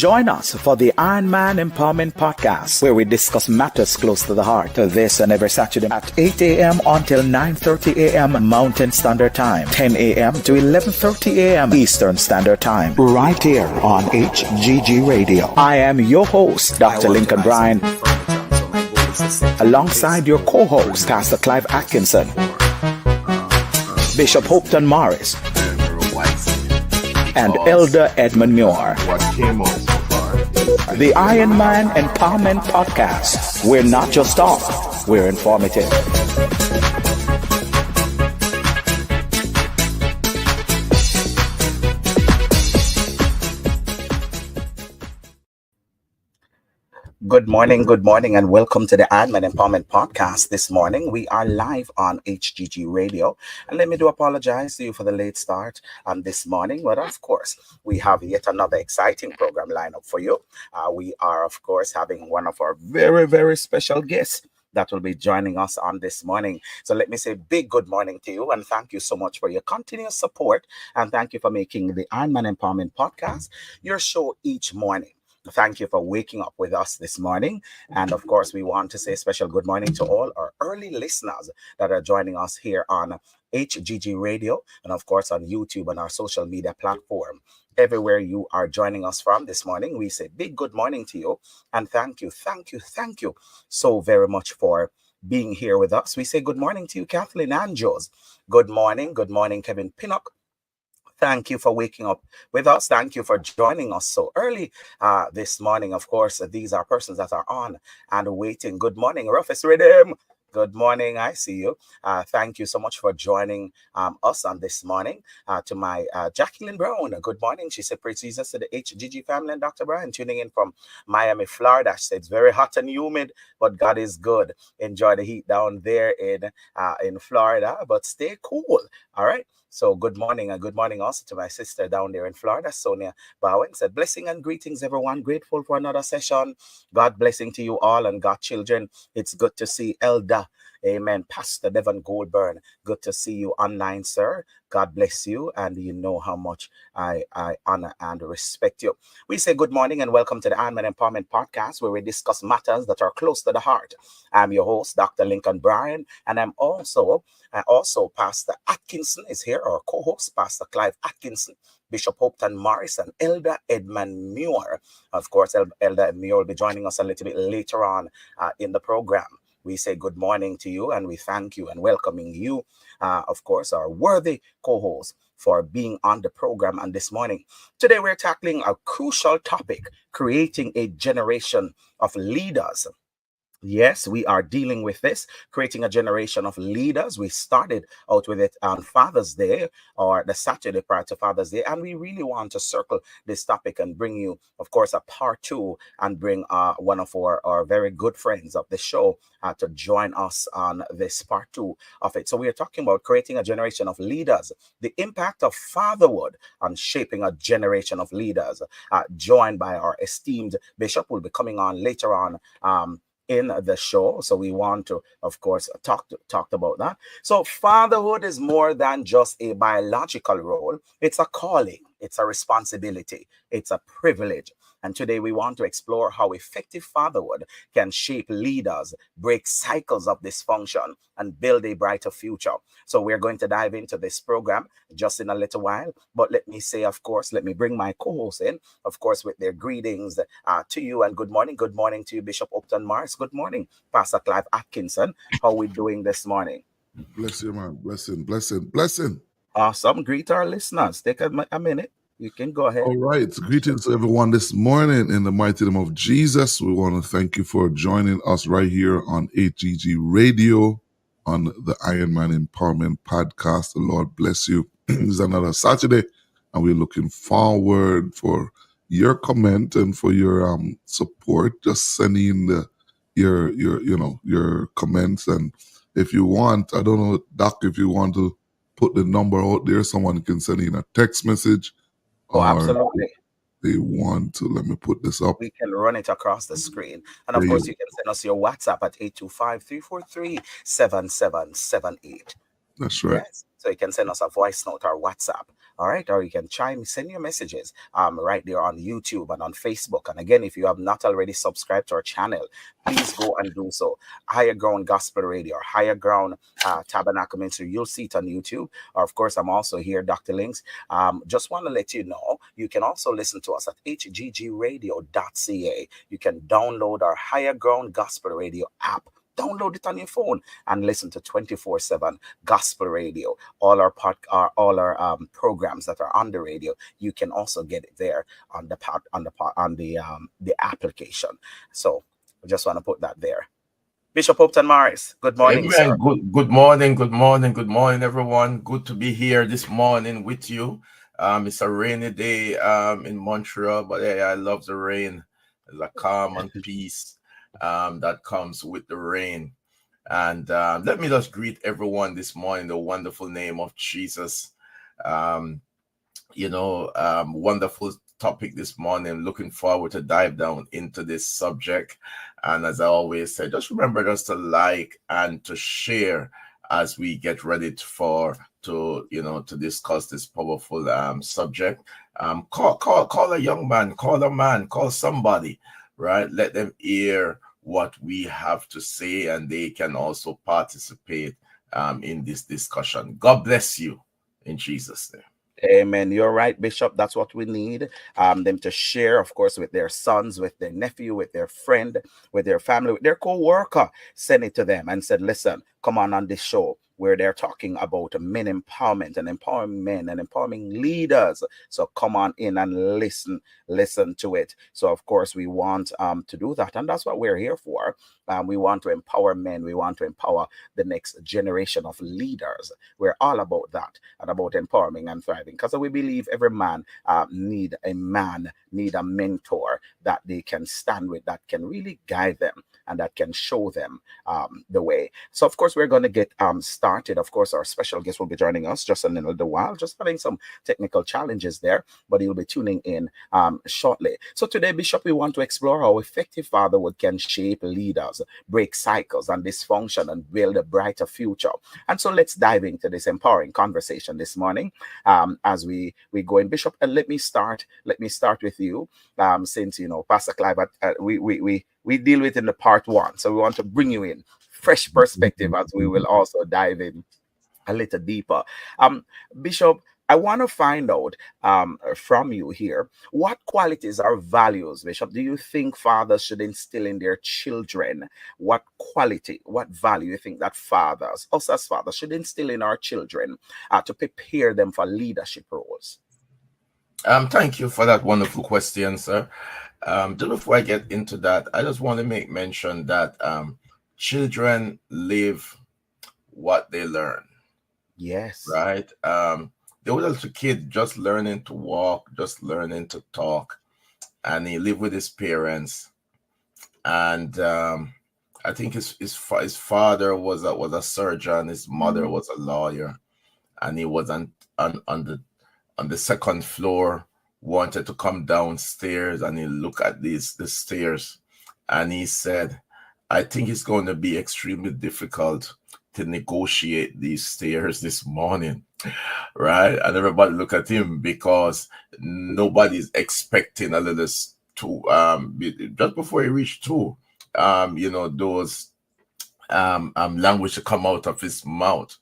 Join us for the Iron Man Empowerment Podcast, where we discuss matters close to the heart. This and every Saturday at 8 a.m. until 9:30 a.m. Mountain Standard Time, 10 a.m. to 11:30 a.m. Eastern Standard Time, right here on HGG Radio. I am your host, Dr. Lincoln Bryan, alongside your co-host, Pastor Clive Atkinson, Bishop Hopeton Morris, and Elder Edmund Muir. The Iron Man Empowerment Podcast. We're not just talk, we're informative. Good morning, and welcome to the Iron Man Empowerment Podcast. This morning, we are live on HGG Radio. And let me apologize to you for the late start this morning. But of course, we have yet another exciting program lineup for you. We are, of course, having one of our very, very special guests that will be joining us on this morning. So let me say big good morning to you, and thank you so much for your continuous support. And thank you for making the Iron Man Empowerment Podcast your show each morning. Thank you for waking up with us this morning. And of course, we want to say a special good morning to all our early listeners that are joining us here on HGG Radio and of course on YouTube and our social media platform. Everywhere you are joining us from this morning, we say big good morning to you. And thank you so very much for being here with us. We say good morning to you, Kathleen Andrews. Good morning, Kevin Pinnock. Thank you for waking up with us. Thank you for joining us so early this morning. Of course, these are persons that are on and waiting. Good morning, Rufus Rhythm. Good morning. I see you. Thank you so much for joining us on this morning. To my Jacqueline Brown, good morning. She said, praise Jesus to the HGG family and Dr. Bryan, tuning in from Miami, Florida. She said, it's very hot and humid, but God is good. Enjoy the heat down there in Florida, but stay cool. All right. So good morning, and good morning also to my sister down there in Florida, Sonia Bowen. Said, blessing and greetings, everyone. Grateful for another session. God blessing to you all and God children. It's good to see Elder. Amen. Pastor Devon Goldburn. Good to see you online, sir. God bless you. And you know how much I honor and respect you. We say good morning and welcome to the Iron Man Empowerment Podcast, where we discuss matters that are close to the heart. I'm your host, Dr. Lincoln Bryan, and I'm also Pastor Atkinson is here, our co-host, Pastor Clive Atkinson, Bishop Hopeton Morris, and Elder Edmund Muir. Of course, Elder Muir will be joining us a little bit later on in the program. We say good morning to you, and we thank you and welcoming you, of course, our worthy co-host, for being on the program. And this morning, today we're tackling a crucial topic, creating a generation of leaders. Yes, we are dealing with this, creating a generation of leaders. We started out with it on Father's Day, or the Saturday prior to Father's Day, and we really want to circle this topic and bring you, of course, a part two, and bring one of our very good friends of the show to join us on this part two of it. So we are talking about creating a generation of leaders, the impact of fatherhood on shaping a generation of leaders, joined by our esteemed bishop, who will be coming on later on in the show. So we want to, of course, talk about that. So fatherhood is more than just a biological role. It's a calling. It's a responsibility. It's a privilege. And today we want to explore how effective fatherhood can shape leaders, break cycles of dysfunction, and build a brighter future. So we're going to dive into this program just in a little while. But let me say, of course, let me bring my co-hosts in, of course, with their greetings to you. And good morning to you, Bishop Hopeton Morris. Good morning, Pastor Clive Atkinson. How are we doing this morning? Bless you, man. Blessing. Awesome. Greet our listeners. Take a minute. You can go ahead. All right. Greetings to everyone this morning in the mighty name of Jesus. We want to thank you for joining us right here on HGG Radio on the Iron Man Empowerment Podcast. The Lord bless you. It's another Saturday, and we're looking forward for your comment and for your support. Just sending your comments, and if you want, I don't know, Doc, if you want to put the number out there, someone can send in a text message. Oh, absolutely. They want to, let me put this up. We can run it across the screen. And of course, you can send us your WhatsApp at 825-343-7778. That's right. Yes. So you can send us a voice note or WhatsApp. All right. Or you can send your messages right there on YouTube and on Facebook. And again, if you have not already subscribed to our channel, please go and do so. Higher Ground Gospel Radio or Higher Ground Tabernacle Ministry. You'll see it on YouTube. Or of course, I'm also here, Dr. Links. Just want to let you know, you can also listen to us at hggradio.ca. You can download our Higher Ground Gospel Radio app. Download it on your phone and listen to 24/7 gospel radio. All our programs that are on the radio, you can also get it there on the application. So I just want to put that there. Bishop Upton Morris, good morning, Amen. sir. Good morning, good morning, good morning, everyone. Good to be here this morning with you. It's a rainy day in Montreal, but hey, I love the rain. There's a calm and peace that comes with the rain. And let me just greet everyone this morning in the wonderful name of Jesus. Um, Wonderful topic this morning. Looking forward to dive down into this subject. And as I always say, just remember just to like and to share as we get ready to discuss this powerful subject. Call a young man, call a man, call somebody, right? Let them hear what we have to say, and they can also participate in this discussion. God bless you in Jesus' name. Amen. You're right, Bishop. That's what we need. Them to share, of course, with their sons, with their nephew, with their friend, with their family, with their co-worker. Send it to them and said, listen, come on this show where they're talking about men empowerment and empowering men and empowering leaders. So come on in and listen to it. So of course we want to do that, and that's what we're here for. We want to empower men. We want to empower the next generation of leaders. We're all about that and about empowering and thriving, because we believe every man need a mentor that they can stand with, that can really guide them and that can show them the way. So of course we're going to get started. Of course our special guest will be joining us just in a little while, just having some technical challenges there, but he'll be tuning in shortly. So today, Bishop, we want to explore how effective fatherhood can shape leaders, break cycles and dysfunction, and build a brighter future. And so let's dive into this empowering conversation this morning as we go in. Bishop, and let me start with you, since Pastor Clive, we deal with in the part one, so we want to bring you in fresh perspective as we will also dive in a little deeper. Bishop, I want to find out from you here, what qualities or values, Bishop, do you think fathers should instill in their children? What quality, what value you think that us as fathers, should instill in our children to prepare them for leadership roles? Thank you for that wonderful question, sir. Just before I get into that, I just want to make mention that children live what they learn. Yes. Right. There was a little kid just learning to walk, just learning to talk, and he lived with his parents. And I think his father was a surgeon, his mother was a lawyer, and he was on the second floor, wanted to come downstairs, and he looked at the stairs, and he said, I think it's going to be extremely difficult to negotiate these stairs this morning, right? And everybody look at him because nobody's expecting a little just before he reached two, those language to come out of his mouth.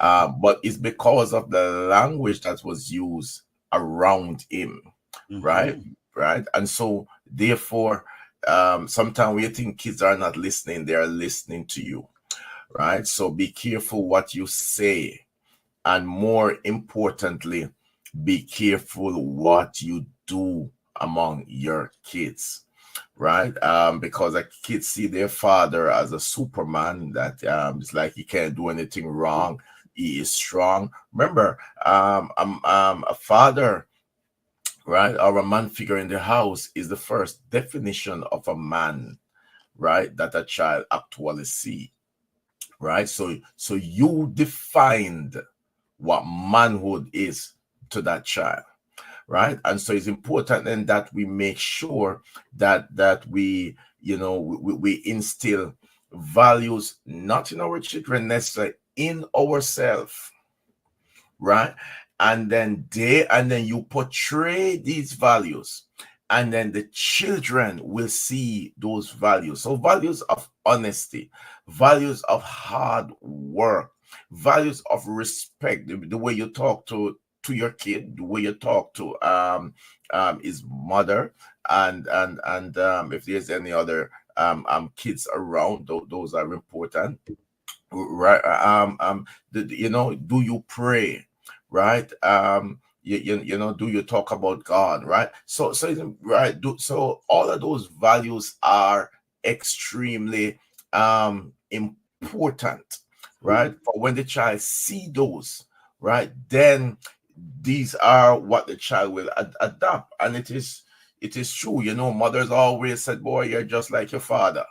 But it's because of the language that was used around him, right? Right. And so therefore, sometimes we think kids are not listening, they are listening to you, right? So be careful what you say, and more importantly, be careful what you do among your kids, right? Because the kids see their father as a Superman, that it's like he can't do anything wrong, he is strong. Remember, a father, right, or a man figure in the house is the first definition of a man, right, that a child actually see, right? So you defined what manhood is to that child, right? And so it's important then that we make sure that we instill values not in our children necessarily in ourselves, right? And then you portray these values, and then the children will see those values. So values of honesty, values of hard work, values of respect, the way you talk to your kid, the way you talk to his mother, and if there's any other kids around, those are important, right? Do you pray, right? Do you talk about God, right? Right, so all of those values are extremely important, right? For when the child see those, right, then these are what the child will adopt. And it is true, mothers always said, boy, you're just like your father.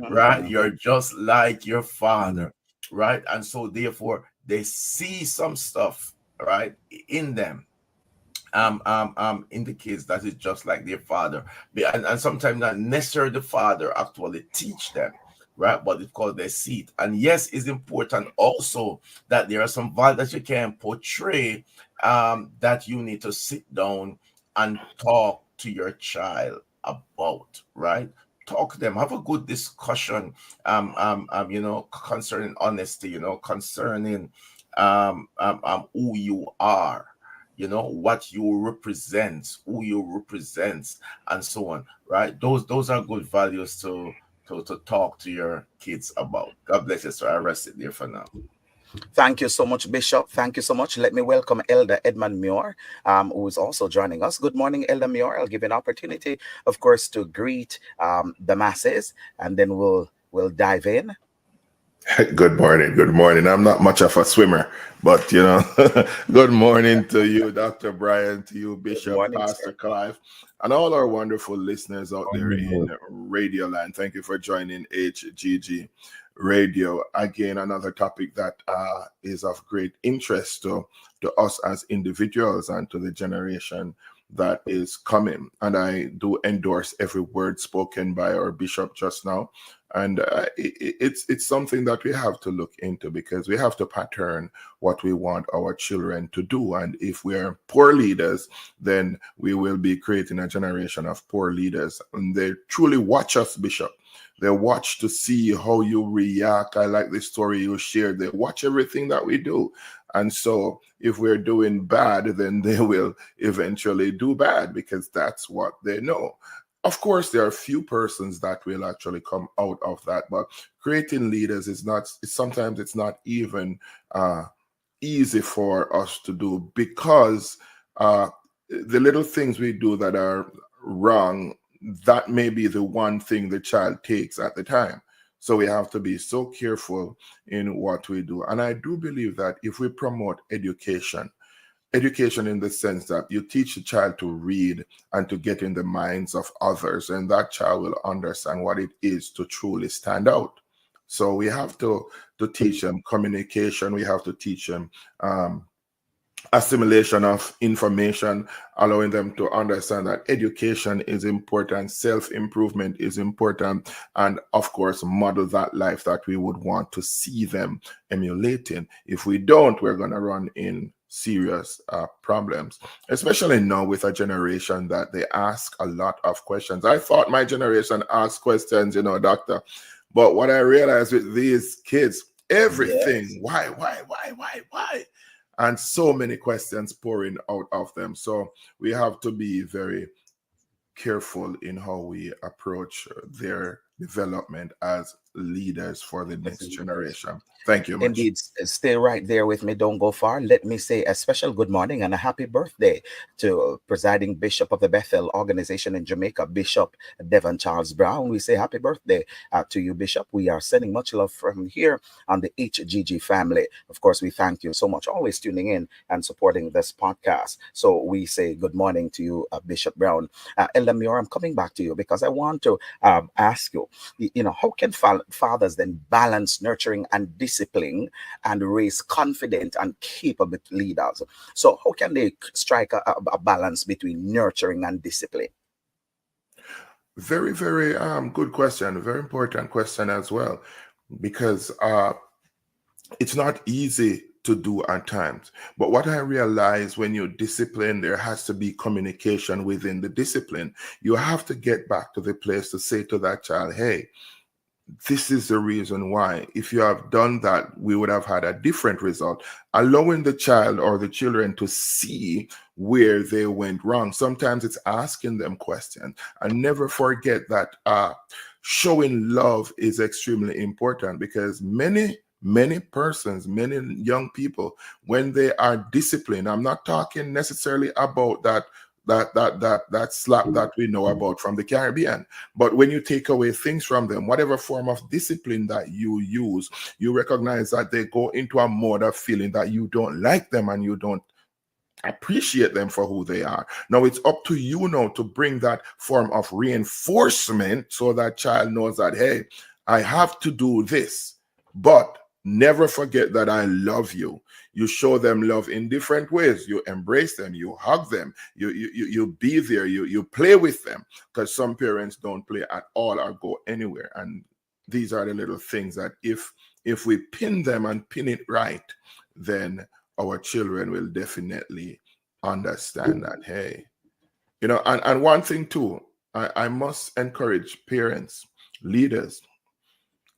Right? Mhm. You're just like your Mm. father, right? And so therefore they see some stuff, right, in them, indicates that it's just like their father. And sometimes not necessarily the father actually teach them, right? But it's called they see it. And yes, it's important also that there are some values that you can portray, that you need to sit down and talk to your child about, right? Talk to them, have a good discussion, concerning honesty, concerning who you are, what you represent, who you represent, and so on, right? Those are good values to talk to your kids about. God bless you. So I rest it there for now. Thank you so much, Bishop. Thank you so much. Let me welcome Elder Edmund Muir, who is also joining us. Good morning, Elder Muir. I'll give you an opportunity, of course, to greet the masses, and then we'll dive in. Good morning. Good morning. I'm not much of a swimmer, but good morning to you, Dr. Bryan, to you, Good Bishop, morning, Pastor sir. Clive, and all our wonderful listeners out there in Amen. Radio Land. Thank you for joining HGG Radio. Again, another topic that is of great interest to us as individuals and to the generation that is coming. And I do endorse every word spoken by our bishop just now. And it's something that we have to look into, because we have to pattern what we want our children to do. And if we're poor leaders, then we will be creating a generation of poor leaders. And they truly watch us, Bishop. They watch to see how you react. I like the story you shared. They watch everything that we do. And so if we're doing bad, then they will eventually do bad, because that's what they know. Of course, there are few persons that will actually come out of that, but creating leaders is not, sometimes it's not even uh, easy for us to do, because the little things we do that are wrong, that may be the one thing the child takes at the time. So we have to be so careful in what we do. And I do believe that if we promote education in the sense that you teach the child to read and to get in the minds of others, and that child will understand what it is to truly stand out. So we have to teach them communication. We have to teach them assimilation of information, allowing them to understand that education is important, self-improvement is important, and of course, model that life that we would want to see them emulating. If we don't, we're going to run in serious problems, especially now with a generation that they ask a lot of questions. I thought my generation asked questions, doctor, but what I realized with these kids, everything, Yes. why? And so many questions pouring out of them. So we have to be very careful in how we approach their development as leaders for the As a next leader. generation. Thank you much. Indeed, stay right there with me. Don't go far. Let me say a special good morning and a happy birthday to presiding Bishop of the Bethel organization in Jamaica, Bishop Devon Charles Brown. We say happy birthday to you, Bishop. We are sending much love from here on the HGG family. Of course, we thank you so much, always tuning in and supporting this podcast. So we say good morning to you, Bishop Brown. Elder Muir, I'm coming back to you because I want to ask you, how can fathers then balance nurturing and discipline and raise confident and capable leaders? So how can they strike a balance between nurturing and discipline? Very, very good question. Very important question as well. Because it's not easy to do at times. But what I realize, when you discipline, there has to be communication within the discipline. You have to get back to the place to say to that child, hey, this is the reason why. If you have done that, we would have had a different result. Allowing the child or the children to see where they went wrong. Sometimes it's asking them questions. And never forget that showing love is extremely important, because many persons, many young people, when they are disciplined, I'm not talking necessarily about that slap that we know about from the Caribbean. But when you take away things from them, whatever form of discipline that you use, you recognize that they go into a mode of feeling that you don't like them and you don't appreciate them for who they are. Now it's up to you now to bring that form of reinforcement, so that child knows that, hey, I have to do this, but never forget that I love you. You show them love in different ways. You embrace them, you hug them, you be there, you play with them, because some parents don't play at all or go anywhere. And these are the little things that if we pin them and pin it right, then our children will definitely understand that, hey, and one thing too, I must encourage parents, leaders,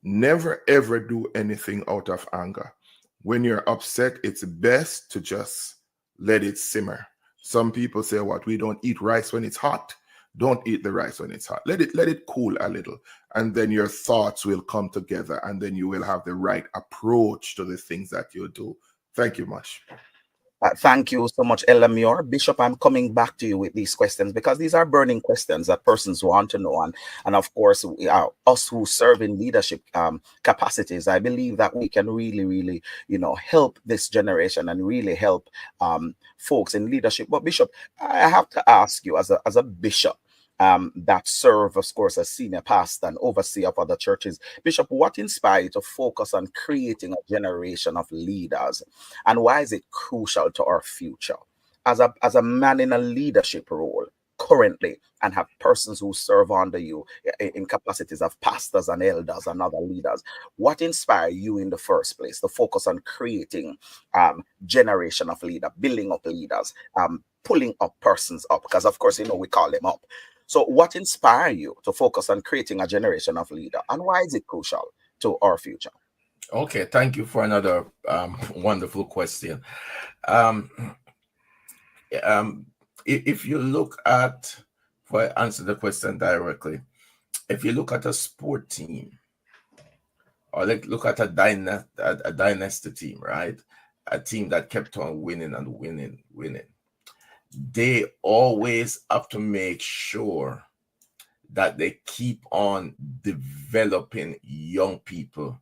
never ever do anything out of anger. When you're upset, it's best to just let it simmer. Some people say, what, we don't eat rice when it's hot. Don't eat the rice when it's hot. Let it cool a little, and then your thoughts will come together, and then you will have the right approach to the things that you do. Thank you much. Thank you so much, Elamior. Bishop, I'm coming back to you with these questions, because these are burning questions that persons want to know. And of course, us who serve in leadership capacities, I believe that we can really, really, help this generation and really help folks in leadership. But Bishop, I have to ask you, as a bishop, that serve, of course, as senior pastor and overseer of other churches. Bishop, what inspired you to focus on creating a generation of leaders, and why is it crucial to our future? As a man in a leadership role currently, and have persons who serve under you in capacities of pastors and elders and other leaders, what inspired you in the first place to focus on creating generation of leader, building up leaders, pulling up persons up? Because of course, we call them up. So what inspired you to focus on creating a generation of leader, and why is it crucial to our future? Okay, thank you for another wonderful question. Um, if you look at, for I answer the question directly, if you look at a sport team, or look at a dynasty team, right? A team that kept on winning and winning, they always have to make sure that they keep on developing young people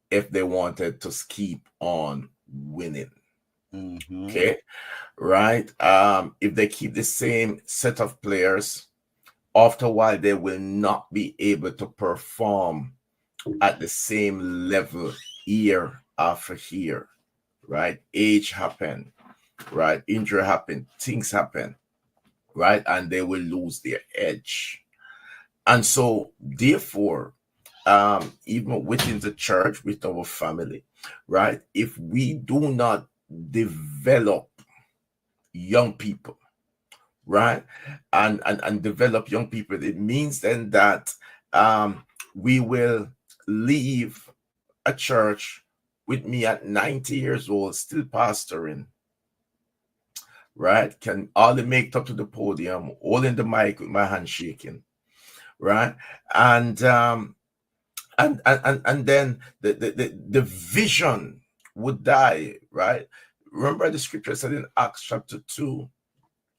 if they wanted to keep on winning. Mm-hmm. Okay, right? If they keep the same set of players, after a while they will not be able to perform at the same level year after year, right? Age happen, right? Injury happen, things happen, right? And they will lose their edge. And so, therefore, even within the church, with our family, right? If we do not develop young people, right, and develop young people, it means then that we will leave a church with me at 90 years old, still pastoring, right? Can hardly make it up to the podium, holding the mic with my hand shaking, right? And then the vision would die, right? Remember the scripture said in Acts chapter 2,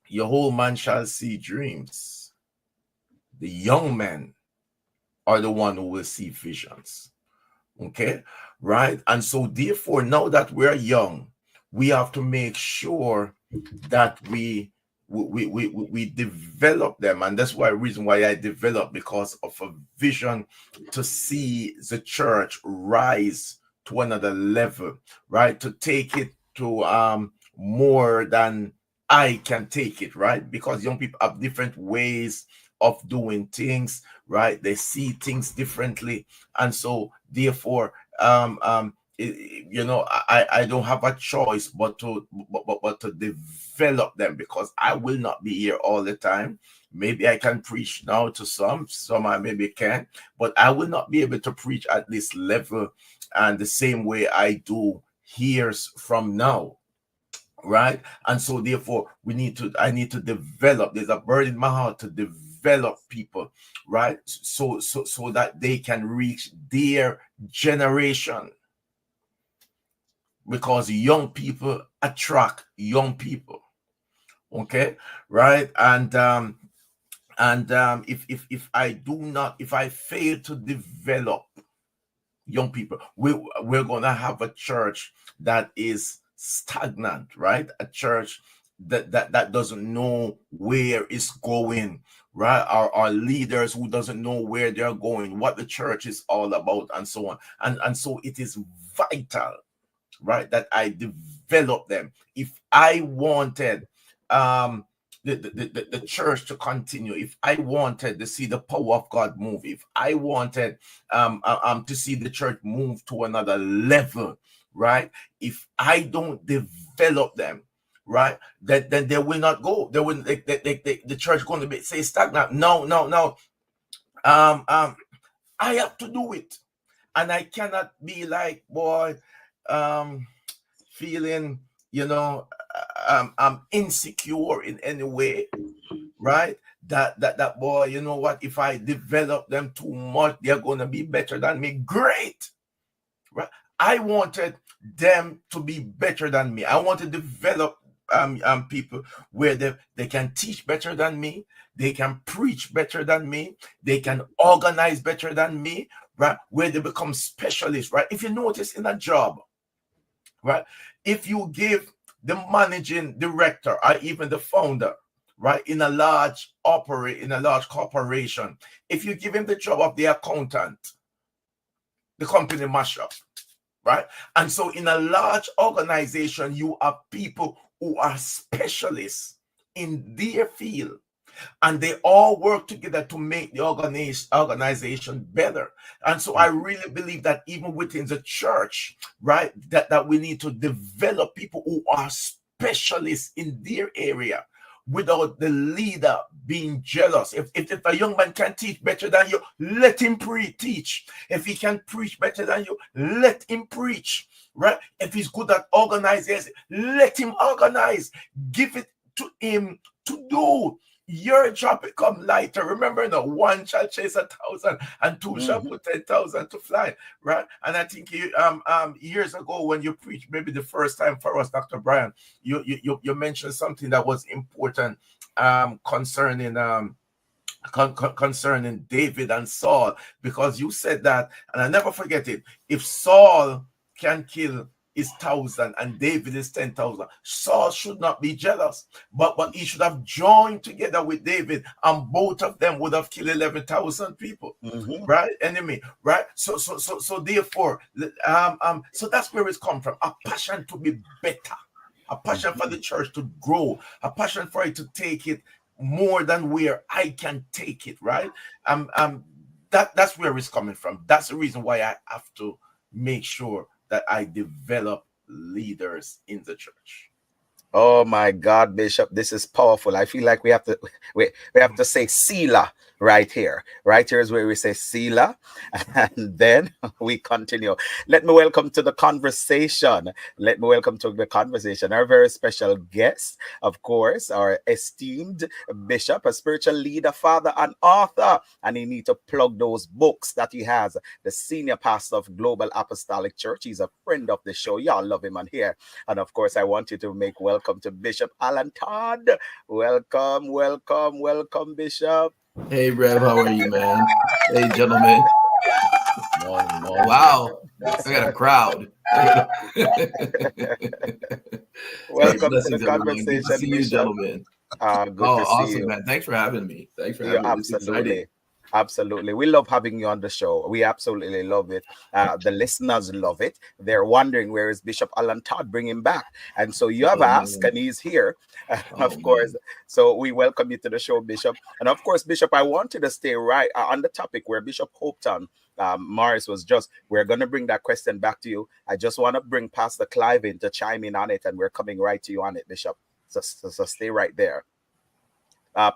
your whole man shall see dreams. The young men are the one who will see visions. Okay, right? And so therefore, now that we're young, we have to make sure that we develop them. And that's why reason why I developed, because of a vision to see the church rise to another level, right? To take it to more than I can take it, right? Because young people have different ways of doing things, right? They see things differently. And so therefore, I don't have a choice but to develop them, because I will not be here all the time. Maybe I can preach now to some I maybe can, but I will not be able to preach at this level and the same way I do years from now, right? And so therefore I need to develop. There's a burden in my heart to develop people, right? So that they can reach their generation, because young people attract young people. Okay, right? And if I fail to develop young people, we're gonna have a church that is stagnant, right? A church that doesn't know where it's going, right? Our leaders who doesn't know where they're going, what the church is all about, and so on. And so it is vital, right, that I develop them. If I wanted the church to continue, if I wanted to see the power of God move, if I wanted to see the church move to another level, right, if I don't develop them, right, then they will not go. They will the church going to be say stagnant. No. I have to do it, and I cannot be like, boy, feeling, I'm insecure in any way, right? That boy, you know what? If I develop them too much, they're gonna be better than me. Great, right? I wanted them to be better than me. I want to develop people where they can teach better than me, they can preach better than me, they can organize better than me, right? Where they become specialists, right? If you notice in a job, right, if you give the managing director or even the founder, right, in a large corporation, if you give him the job of the accountant, the company mash up, right? And so in a large organization, you have people who are specialists in their field, and they all work together to make the organization better. And so I really believe that even within the church, right, that we need to develop people who are specialists in their area, without the leader being jealous. If a young man can teach better than you, let him teach. If he can preach better than you, let him preach, right? If he's good at organizing, let him organize. Give it to him to do. Your job become lighter. Remember, no, one shall chase 1,000 and two shall put 10,000 to fly, right? And I think you years ago when you preached, maybe the first time for us, Dr. Bryan, you mentioned something that was important concerning concerning David and Saul, because you said that, and I never forget it. If Saul can kill is 1,000 and David is 10,000, Saul should not be jealous, but he should have joined together with David, and both of them would have killed 11,000 people, right? Enemy, right? So therefore, so that's where it's come from. A passion to be better, a passion for the church to grow, a passion for it to take it more than where I can take it, right? That's where it's coming from. That's the reason why I have to make sure that I develop leaders in the church. Oh my God, Bishop, this is powerful. I feel like we have to say Sila right here. Right here is where we say Sila, and then we continue. Let me welcome to the conversation. Our very special guest, of course, our esteemed bishop, a spiritual leader, father, and author. And he need to plug those books that he has. The senior pastor of Global Apostolic Church. He's a friend of the show. Y'all love him on here. And of course, I want you to make welcome to Bishop Alan Todd. Welcome, Bishop. Hey, Rev, how are you, man? Hey, gentlemen. Wow, I got a crowd. Welcome to the conversation, good to see you, Bishop. gentlemen. Good to see awesome, you. man. Thanks for having me. Absolutely. Absolutely. We love having you on the show. We absolutely love it. The listeners love it. They're wondering where is Bishop Alan Todd? Bring him back. And so you have Oh asked, man. and he's here, Oh of course. man. So we welcome you to the show, Bishop. And of course, Bishop, I wanted to stay right on the topic where Bishop Hopeton Morris was just. We're going to bring that question back to you. I just want to bring Pastor Clive in to chime in on it, and we're coming right to you on it, Bishop. So stay right there.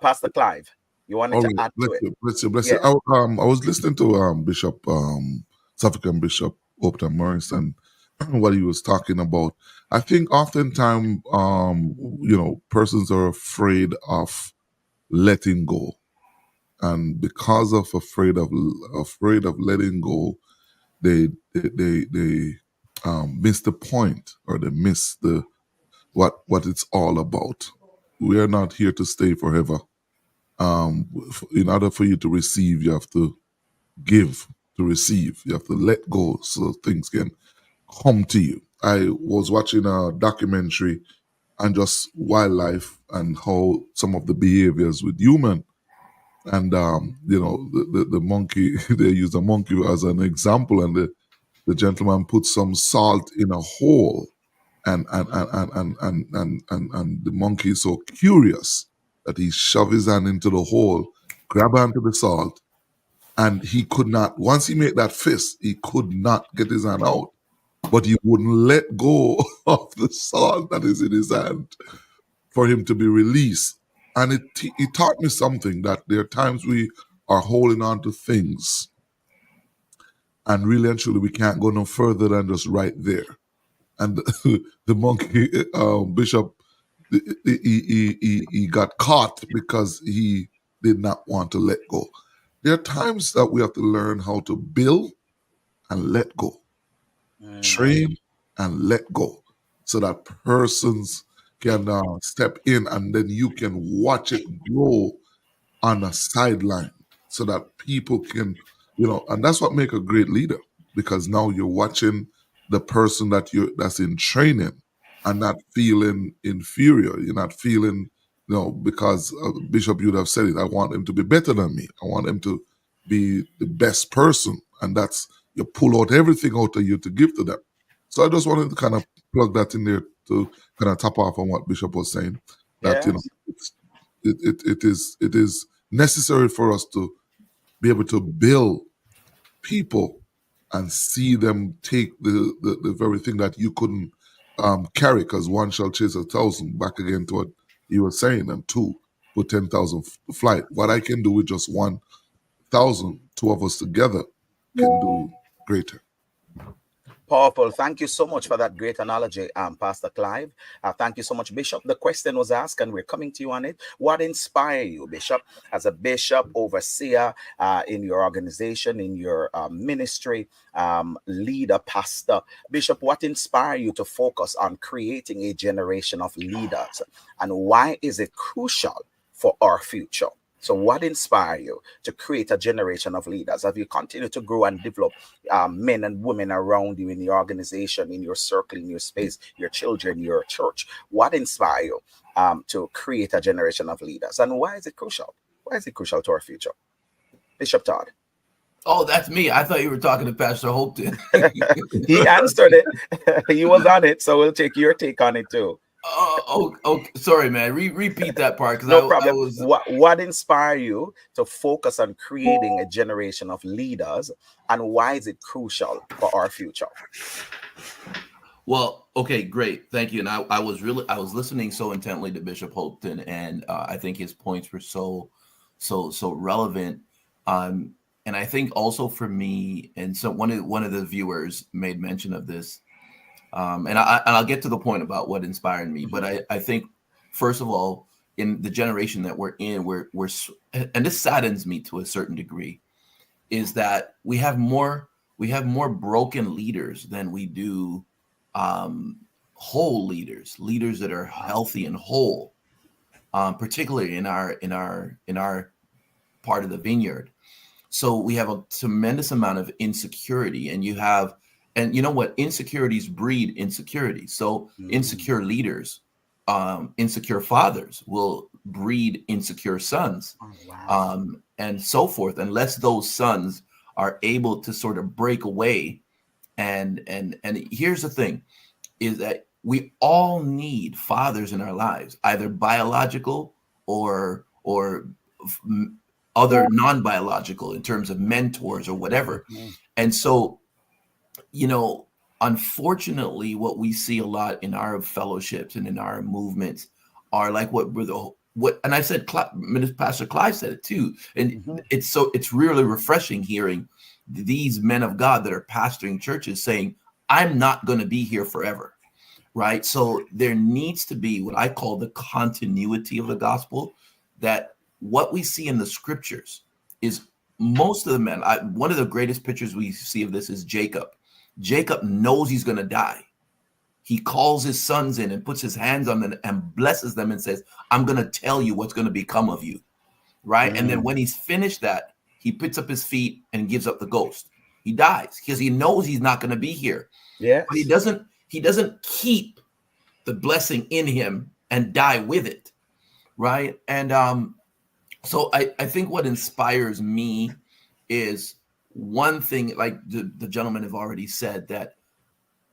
Pastor Clive, you wanted All to right, add to bless it? you, bless you, bless you. Yeah. I was listening to Bishop South African Bishop Upton Morris and what he was talking about. I think oftentimes persons are afraid of letting go, and because of afraid of letting go, they miss the point, or they miss the what it's all about. We are not here to stay forever. In order for you to receive, you have to give to receive. You have to let go so things can come to you. I was watching a documentary on just wildlife and how some of the behaviors with human, and the monkey. They use a monkey as an example, and the gentleman put some salt in a hole, and the monkey is so curious that he shoved his hand into the hole, grab onto the salt, and he could not. Once he made that fist, he could not get his hand out, but he wouldn't let go of the salt that is in his hand for him to be released. And it taught me something, that there are times we are holding on to things, and really and truly we can't go no further than just right there. And the monkey, Bishop, he got caught because he did not want to let go. There are times that we have to learn how to build and let go, train and let go, so that persons can step in, and then you can watch it grow on a sideline, so that people can, and that's what make a great leader, because now you're watching the person that's in training, and not feeling inferior. You're not feeling, because Bishop, you'd have said it, I want him to be better than me. I want him to be the best person. And that's, you pull out everything out of you to give to them. So I just wanted to kind of plug that in there to kind of top off on what Bishop was saying, that, Yes. it is necessary for us to be able to build people and see them take the very thing that you couldn't carry, because one shall chase 1,000, back again to what you were saying, and two put 10,000 to flight. What I can do with just 1,000, two of us together can do greater. Powerful. Thank you so much for that great analogy, Pastor Clive. Thank you so much, Bishop. The question was asked, and we're coming to you on it. What inspired you, Bishop, as a bishop, overseer in your organization, in your ministry, leader, pastor? Bishop, what inspired you to focus on creating a generation of leaders? And why is it crucial for our future? So what inspired you to create a generation of leaders? Have you continued to grow and develop men and women around you in your organization, in your circle, in your space, your children, your church? What inspired you to create a generation of leaders? And why is it crucial? Why is it crucial to our future? Bishop Todd. Oh, that's me. I thought you were talking to Pastor Hopeton. He answered it. He was on it. So we'll take your take on it too. Oh, sorry, man. Repeat that part, because No I problem. was. What inspired you to focus on creating a generation of leaders, and why is it crucial for our future? Well, okay, great, thank you. And I was listening so intently to Bishop Hopeton, and I think his points were so relevant. And I think also for me, and so one of the viewers made mention of this. And I'll get to the point about what inspired me. But I think, first of all, in the generation that we're in, we're and this saddens me to a certain degree, is that we have more broken leaders than we do whole leaders that are healthy and whole, particularly in our part of the vineyard. So we have a tremendous amount of insecurity, and you know what? Insecurities breed insecurity. So insecure leaders insecure fathers will breed insecure sons, Oh, wow. and so forth, unless those sons are able to sort of break away. And here's the thing, is that we all need fathers in our lives, either biological or other non-biological, in terms of mentors or whatever. Mhm. And so, you know, unfortunately, what we see a lot in our fellowships and in our movements are like what, and I said, Pastor Clive said it too, and Mhm. it's really refreshing hearing these men of God that are pastoring churches saying, "I'm not going to be here forever." Right? So there needs to be what I call the continuity of the gospel, that what we see in the scriptures is most of the men. One of the greatest pictures we see of this is Jacob. Jacob knows he's going to die. He calls his sons in and puts his hands on them and blesses them and says, "I'm going to tell you what's going to become of you." Right? And then Mm. when he's finished that, he puts up his feet and gives up the ghost. He dies because he knows he's not going to be here. But he Yes. doesn't keep the blessing in him and die with it, right? And so I think what inspires me is one thing, like the gentlemen have already said, that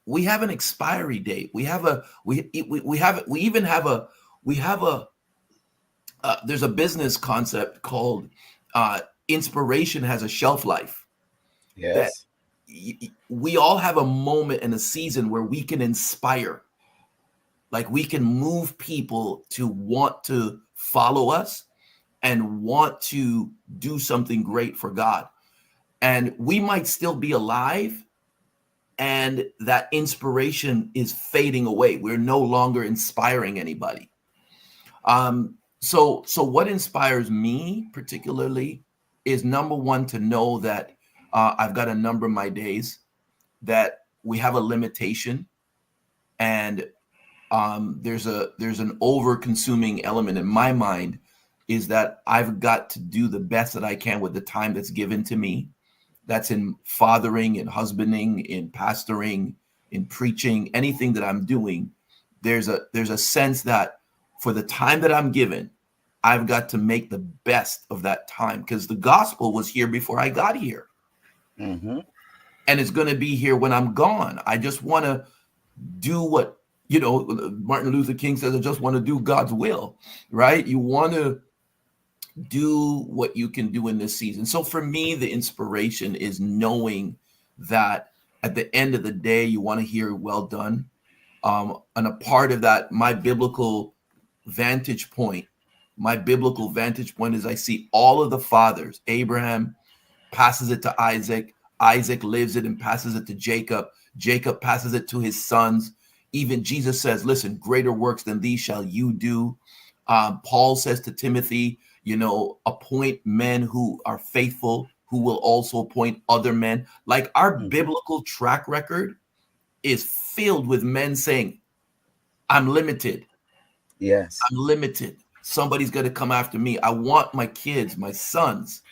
we have an expiry date. We have a we have we even have a we have a there's a business concept called inspiration has a shelf life, that Yes. we all have a moment and a season where we can inspire. Like, we can move people to want to follow us and want to do something great for God. And we might still be alive, and that inspiration is fading away. We're no longer inspiring anybody. So what inspires me particularly is, number one, to know that I've got to number my days, that we have a limitation, and there's an over consuming element in my mind, is that I've got to do the best that I can with the time that's given to me. That's in fathering, in husbanding, in pastoring, in preaching, anything that I'm doing. There's a sense that for the time that I'm given, I've got to make the best of that time, because the gospel was here before I got here, Mm-hmm. and it's going to be here when I'm gone. I just want to do what, Martin Luther King says, I just want to do God's will, right? You want to do what you can do in this season. So for me, the inspiration is knowing that at the end of the day, you want to hear well done. And a part of that, vantage point, my biblical vantage point is, I see all of the fathers. Abraham passes it to Isaac. Isaac lives it and passes it to Jacob. Jacob passes it to his sons. Even Jesus says, listen, greater works than these shall you do. Paul says to Timothy, appoint men who are faithful, who will also appoint other men. Like, our Mm-hmm. biblical track record is filled with men saying, I'm limited. Yes. I'm limited. Somebody's going to come after me. I want my kids, my sons,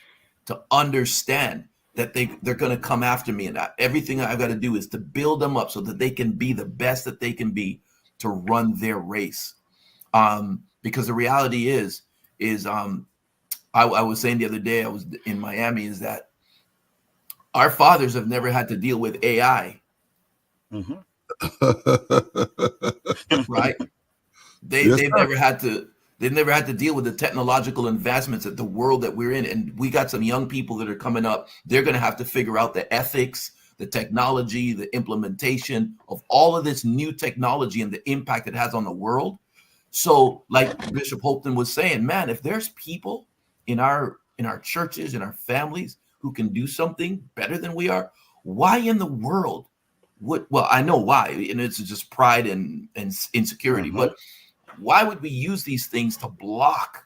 to understand that they're going to come after me, and everything I've got to do is to build them up so that they can be the best that they can be to run their race. Because the reality is I was saying the other day, I was in Miami, is that our fathers have never had to deal with AI, Mm-hmm. right? They Yes, they've sir. never had to deal with the technological advancements that the world that we're in. And we got some young people that are coming up. They're going to have to figure out the ethics, the technology, the implementation of all of this new technology and the impact it has on the world. So, like Bishop Holton was saying, man, if there's people in our churches, in our families, who can do something better than we are, why in the world well, I know why, and it's just pride and insecurity, Mm-hmm. but why would we use these things to block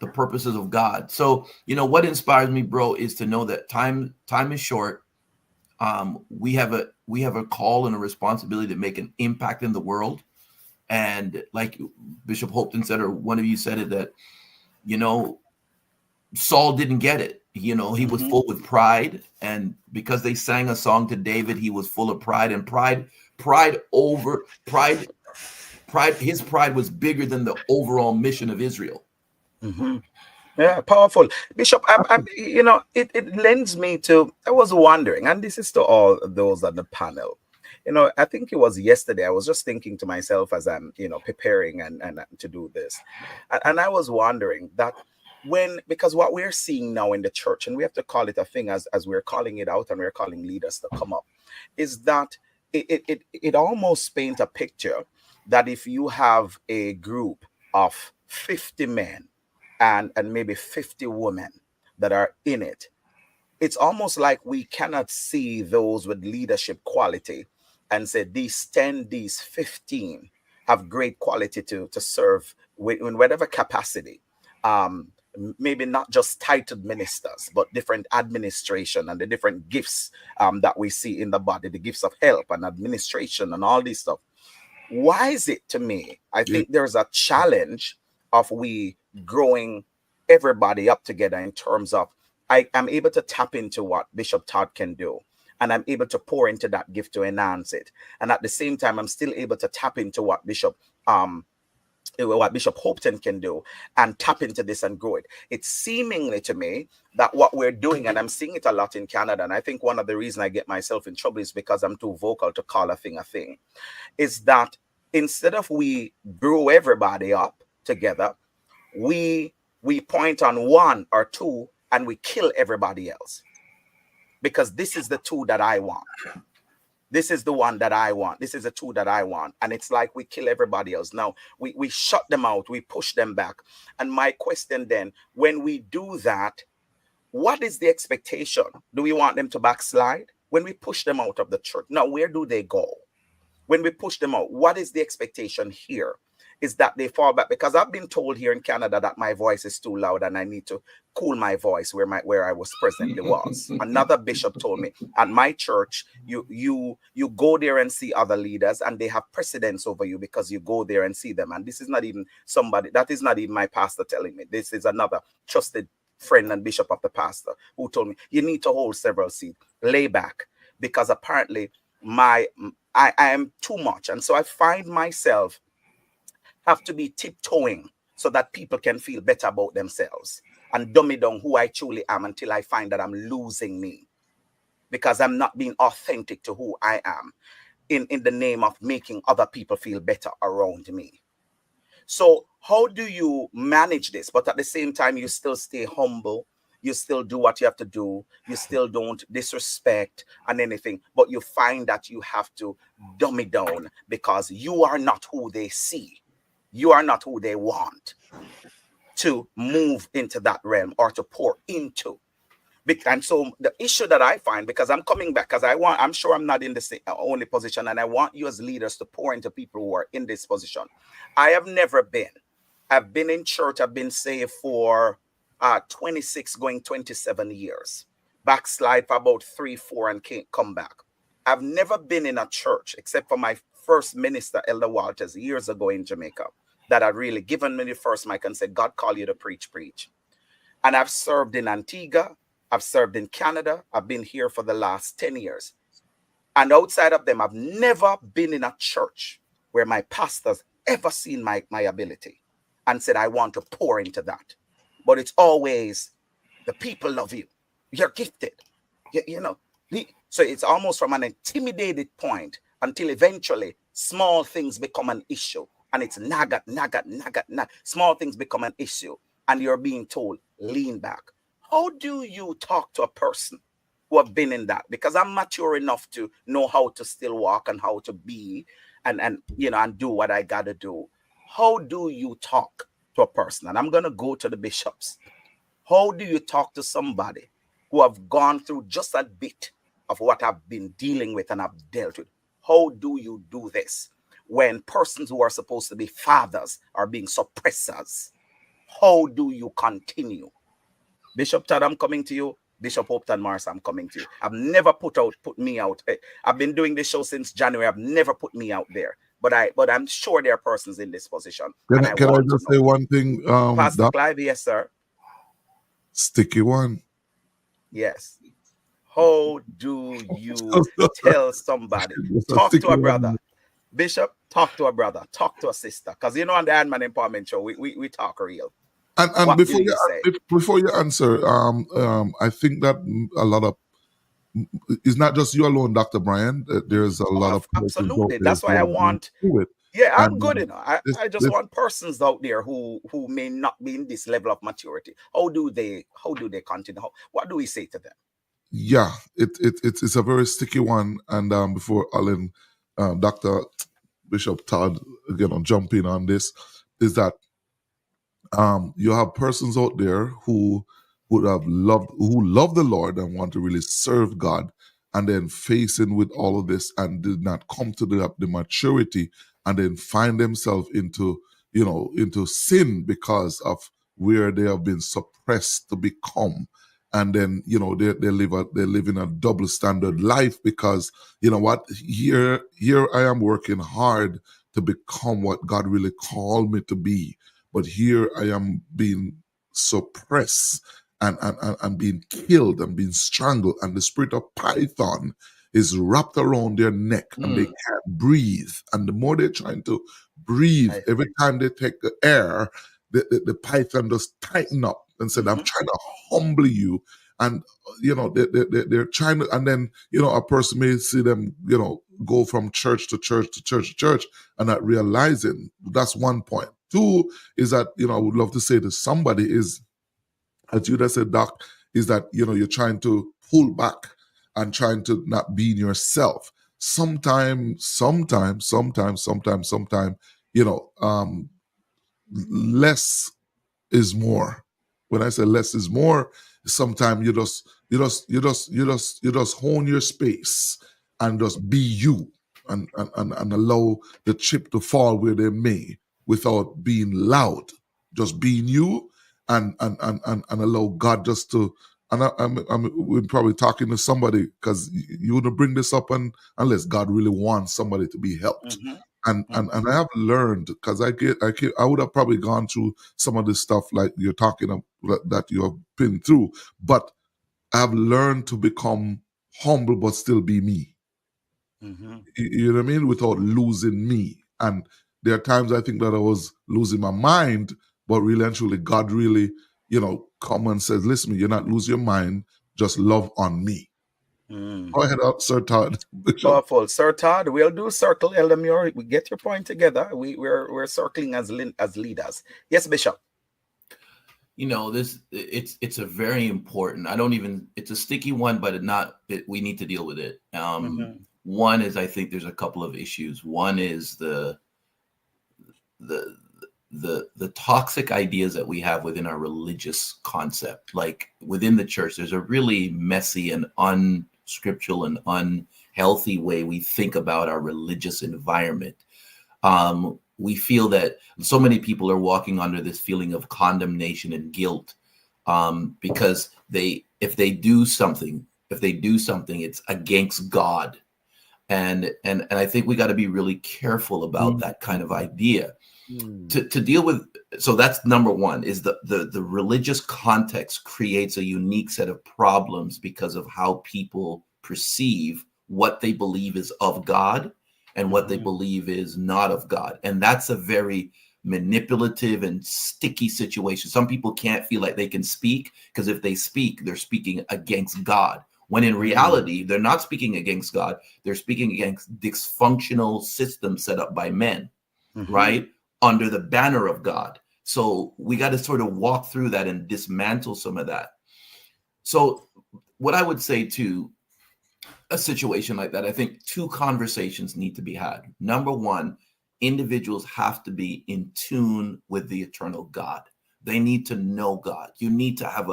the purposes of God? So, what inspires me, bro, is to know that time is short. We have a call and a responsibility to make an impact in the world. And like Bishop Holton said, or one of you said it, that, Saul didn't get it. He was Mm-hmm. full with pride, and because they sang a song to David, he was full of pride, and pride His pride was bigger than the overall mission of Israel. Mhm. Yeah, powerful. Bishop, it lends me to, I was wondering, and this is to all those on the panel. I think it was yesterday, I was just thinking to myself as I'm, preparing and to do this. And I was wondering that because what we're seeing now in the church, and we have to call it a thing as we're calling it out and we're calling leaders to come up, is that it almost paints a picture that if you have a group of 50 men and maybe 50 women that are in it, it's almost like we cannot see those with leadership quality and say these 10, these 15 have great quality to serve in whatever capacity. Maybe not just titled ministers, but different administration and the different gifts that we see in the body, the gifts of help and administration and all this stuff. Why is it, to me, I Yeah. think there's a challenge of we growing everybody up together in terms of I am able to tap into what Bishop Todd can do, and I'm able to pour into that gift to enhance it, and at the same time I'm still able to tap into what Bishop Hopton can do and tap into this and grow it. It's seemingly to me that what we're doing, and I'm seeing it a lot in Canada, and I think one of the reasons I get myself in trouble is because I'm too vocal to call a thing, is that instead of we grow everybody up together, we point on one or two and we kill everybody else, because this is the two that I want. This is the one that I want. This is the two that I want. And it's like we kill everybody else. Now, we shut them out. We push them back. And my question then, when we do that, what is the expectation? Do we want them to backslide? When we push them out of the church, now where do they go? When we push them out, what is the expectation here? Is that they fall back? Because I've been told here in Canada that my voice is too loud and I need to cool my voice where I was presently was. Another bishop told me at my church, you go there and see other leaders and they have precedence over you because you go there and see them. And this is not even that is not even my pastor telling me. This is another trusted friend and bishop of the pastor who told me you need to hold several seats, lay back, because apparently I am too much. And so I find myself have to be tiptoeing so that people can feel better about themselves and dummy down who I truly am until I find that I'm losing me, because I'm not being authentic to who I am in the name of making other people feel better around me. So how do you manage this? But at the same time, you still stay humble. You still do what you have to do. You still don't disrespect and anything. But you find that you have to dumb it down because you are not who they see. You are not who they want to move into that realm or to pour into. And so the issue that I find, because I'm coming back, because I'm sure I'm not in the same, only position, and I want you as leaders to pour into people who are in this position. I have never been. I've been in church. I've been saved for 26, going 27 years. Backslide for about 3, 4, and can't come back. I've never been in a church except for my first minister, Elder Walters, years ago in Jamaica, that had really given me the first mic and said, God call you to preach. And I've served in Antigua. I've served in Canada. I've been here for the last 10 years. And outside of them, I've never been in a church where my pastors ever seen my ability and said, I want to pour into that. But it's always, the people love you. You're gifted. So it's almost from an intimidated point until eventually small things become an issue. And it's nagat. Small things become an issue. And you're being told, lean back. How do you talk to a person who have been in that? Because I'm mature enough to know how to still walk and how to be and do what I got to do. How do you talk to a person? And I'm going to go to the bishops. How do you talk to somebody who have gone through just a bit of what I've been dealing with and I've dealt with? How do you do this when persons who are supposed to be fathers are being suppressors? How do you continue? Bishop Todd, I'm coming to you. Bishop Hopton Morris, I'm coming to you. I've never put me out. I've been doing this show since January. I've never put me out there. But I'm sure there are persons in this position. Can I just say one thing? Pastor Clive, yes, sir. Sticky one. Yes. How do you tell somebody? Talk to a brother. Bishop, Talk to a brother, talk to a sister, because on the Iron Man Empowerment Show, we talk real. And What do you say? before you answer, I think that a lot of it's not just you alone, Dr. Bryan. There's a lot of persons out Absolutely. there That's why who I are going want. through it. Yeah, I'm And good. this, I just this, want persons out there who may not be in this level of maturity. How do they continue? What do we say to them? yeah, it's a very sticky one. And before Alan, Dr. Bishop Todd, again, jump in on this, is that you have persons out there who love the Lord and want to really serve God, and then facing with all of this and did not come to the maturity, and then find themselves into sin because of where they have been suppressed to become. And then they live in a double standard life, because you know what, here I am working hard to become what God really called me to be, but here I am being suppressed and being killed and being strangled, and the spirit of Python is wrapped around their neck, and they can't breathe. And the more they're trying to breathe, every time they take the air, the Python just tighten up and said, I'm trying to humble you. And they're trying to, and then a person may see them go from church to church to church to church, and not realizing. That's one point. Two is that I would love to say to somebody is, as you just said, Doc, is that you're trying to pull back and trying to not be in yourself. Sometimes, less is more. When I say less is more, sometimes you just hone your space and just be you, and allow the chip to fall where they may, without being loud. Just being you, and allow God just to. And we're probably talking to somebody, because you wouldn't bring this up unless God really wants somebody to be helped. And I have learned, because I would have probably gone through some of this stuff like you're talking about, that you have been through, but I've learned to become humble but still be me. You know what I mean? Without losing me. And there are times I think that I was losing my mind, but really and truly God really, come and says, listen, you're not losing your mind, just love on me. Go ahead, Sir Todd. Powerful, Sir Todd. We'll do circle, Elder Muir. We get your point together. We're circling as leaders. Yes, Bishop. This it's a very important. It's a sticky one, but we need to deal with it. One is, I think there's a couple of issues. One is the toxic ideas that we have within our religious concept. Like within the church, there's a really messy and unscriptural and unhealthy way we think about our religious environment. We feel that so many people are walking under this feeling of condemnation and guilt, because if they do something, it's against God. And I think we got to be really careful about that kind of idea to deal with. So that's number one, is the religious context creates a unique set of problems because of how people perceive what they believe is of God and what they believe is not of God. And that's a very manipulative and sticky situation. Some people can't feel like they can speak, because if they speak, they're speaking against God. When in reality, they're not speaking against God. They're speaking against dysfunctional systems set up by men, right? Under the banner of God. So we got to sort of walk through that and dismantle some of that. So what I would say to a situation like that, I think two conversations need to be had. Number one, individuals have to be in tune with the eternal God. They need to know God. You need to have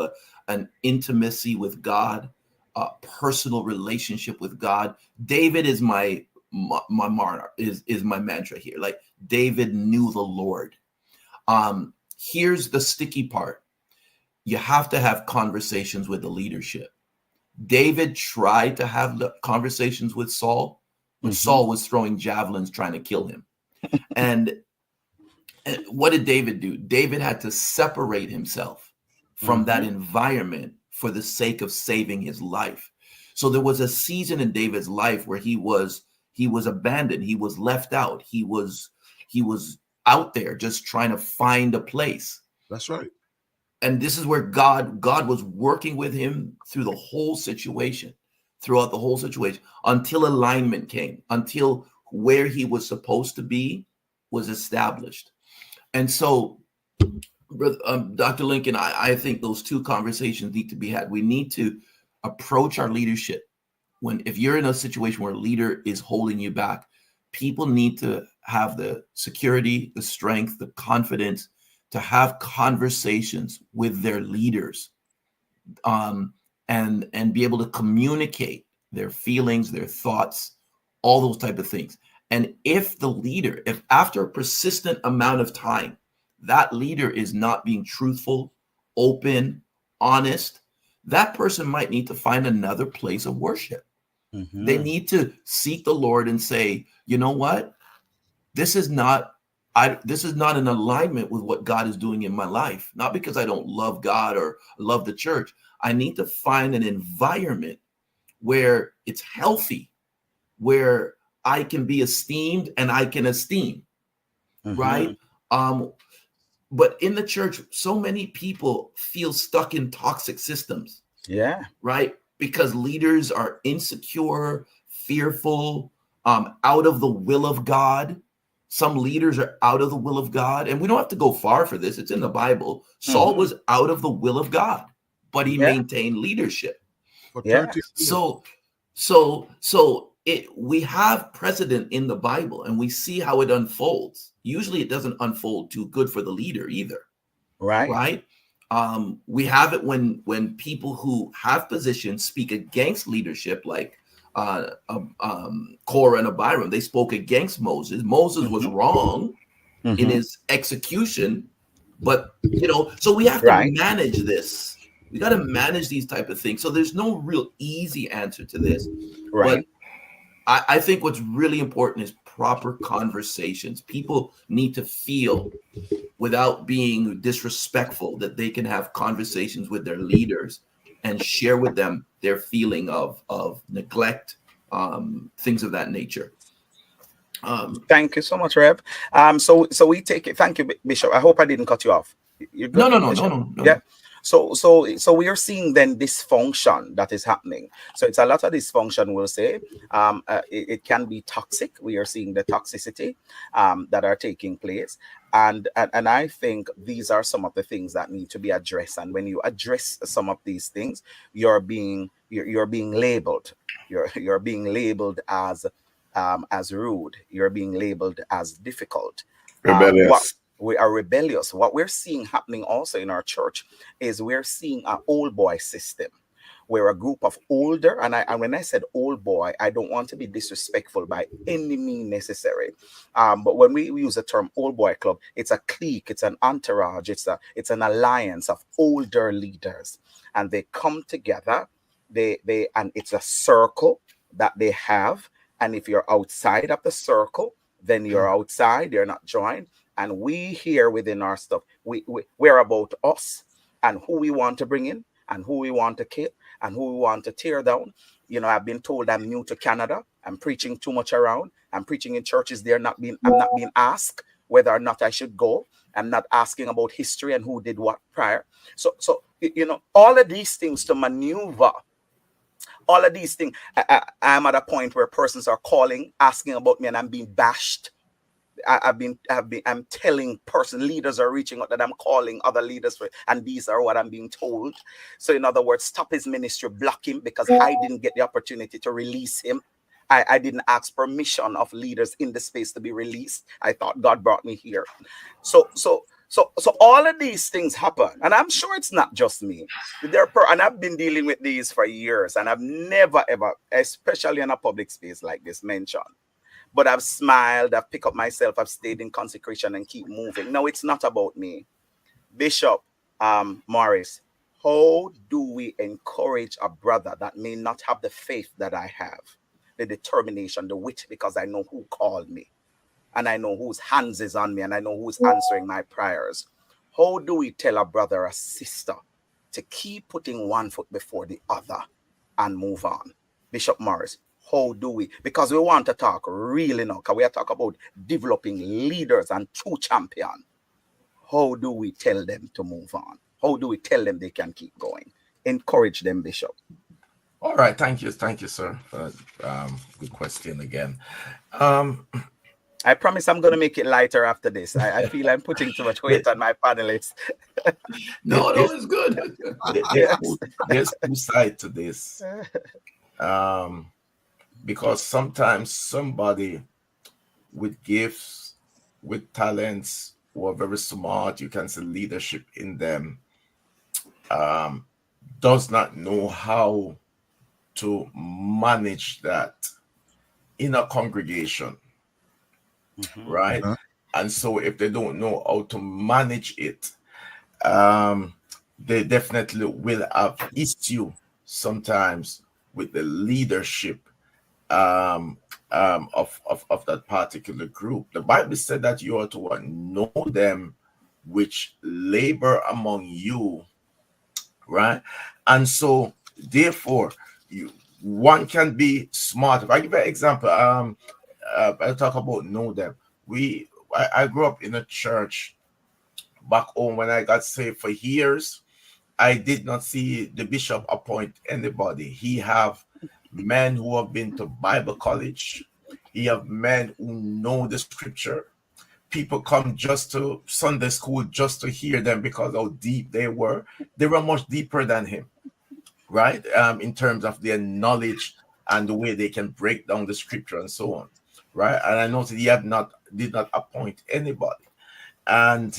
an intimacy with God, a personal relationship with God. David is my monarch, is my mantra here. Like David knew the Lord. Here's the sticky part. You have to have conversations with the leadership. David tried to have conversations with Saul, but Saul was throwing javelins trying to kill him. And what did David do? David had to separate himself from that environment for the sake of saving his life. So there was a season in David's life where he was He was abandoned. He was left out. He was out there just trying to find a place. That's right. And this is where God was working with him through the whole situation, throughout the whole situation, until alignment came, until where he was supposed to be was established. And so, Dr. Lincoln, I think those two conversations need to be had. We need to approach our leadership. If you're in a situation where a leader is holding you back, people need to have the security, the strength, the confidence to have conversations with their leaders, and be able to communicate their feelings, their thoughts, all those type of things. And if after a persistent amount of time, that leader is not being truthful, open, honest, that person might need to find another place of worship. They need to seek the Lord and say, you know what? This is not in alignment with what God is doing in my life. Not because I don't love God or love the church. I need to find an environment where it's healthy, where I can be esteemed and I can esteem, right? But in the church, so many people feel stuck in toxic systems. Yeah. Right? Because leaders are insecure, fearful, out of the will of God. Some leaders are out of the will of God. And we don't have to go far for this. It's in the Bible. Saul was out of the will of God, but he maintained leadership. For Yeah. 30 years. So we have precedent in the Bible, and we see how it unfolds. Usually it doesn't unfold too good for the leader either. Right? We have it when people who have positions speak against leadership, like Korah and Abiram. They spoke against Moses. Moses was wrong in his execution, but so we have to manage this. We got to manage these type of things. So there's no real easy answer to this. But I think what's really important is proper conversations. People need to feel, without being disrespectful, that they can have conversations with their leaders and share with them their feeling of neglect, things of that nature. Thank you so much, Rev. So we take it. Thank you, Bishop. I hope I didn't cut you off. You're good, No. Yeah. So we are seeing then dysfunction that is happening. So it's a lot of dysfunction, we'll say. It can be toxic. We are seeing the toxicity that are taking place. And I think these are some of the things that need to be addressed. And when you address some of these things, you're being labeled. You're being labeled as rude. You're being labeled as difficult. Rebellious. We are rebellious. What we're seeing happening also in our church is we're seeing an old boy system, where a group of older, and when I said old boy, I don't want to be disrespectful by any means necessary. But when we use the term old boy club, it's a clique, it's an entourage, it's an alliance of older leaders, and they come together. And it's a circle that they have. And if you're outside of the circle, then you're outside. You're not joined. And we here within our stuff, we're about us and who we want to bring in and who we want to kill and who we want to tear down. I've been told I'm new to Canada. I'm preaching too much around. I'm preaching in churches I'm not being asked whether or not I should go. I'm not asking about history and who did what prior. So all of these things to maneuver. All of these things, I'm at a point where persons are calling, asking about me, and I'm being bashed. I'm telling leaders are reaching out that I'm calling other leaders for, and these are what I'm being told. So in other words, stop his ministry, block him, because I didn't get the opportunity to release him. I didn't ask permission of leaders in the space to be released. I thought God brought me here. So all of these things happen, and I'm sure it's not just me. And I've been dealing with these for years, and I've never ever, especially in a public space like this, mentioned. But I've smiled, I've picked up myself, I've stayed in consecration and keep moving. No, it's not about me. Bishop Morris, how do we encourage a brother that may not have the faith that I have, the determination, the wit, because I know who called me, and I know whose hands is on me, and I know who's answering my prayers? How do we tell a brother or sister to keep putting one foot before the other and move on? Bishop Morris, How do we? Because we want to talk really now, because we are talking about developing leaders and true champion. How do we tell them to move on? How do we tell them they can keep going? Encourage them, Bishop. All right, thank you, sir. Good question again. Um, I promise I'm going to make it lighter after this. I feel I'm putting too much weight on my panelists. no, no, There's it's good. Yes. There's two sides to this. Um, because sometimes somebody with gifts, with talents, who are very smart, you can see leadership in them, um, does not know how to manage that in a congregation, Mhm. right? Uh, And so if they don't know how to manage it, um, they definitely will have issue sometimes with the leadership um, of that particular group. The Bible said that you are to know them which labor among you, right? And so, therefore, you one can be smart. If I give you an example, I talk about know them. I grew up in a church back home when I got saved for years. I did not see the bishop appoint anybody. He have men who have been to Bible college. He have men who know the scripture. People come just to Sunday school just to hear them because how deep they were. They were much deeper than him, right? In terms of their knowledge and the way they can break down the scripture and so on, right? And I noticed he did not appoint anybody, and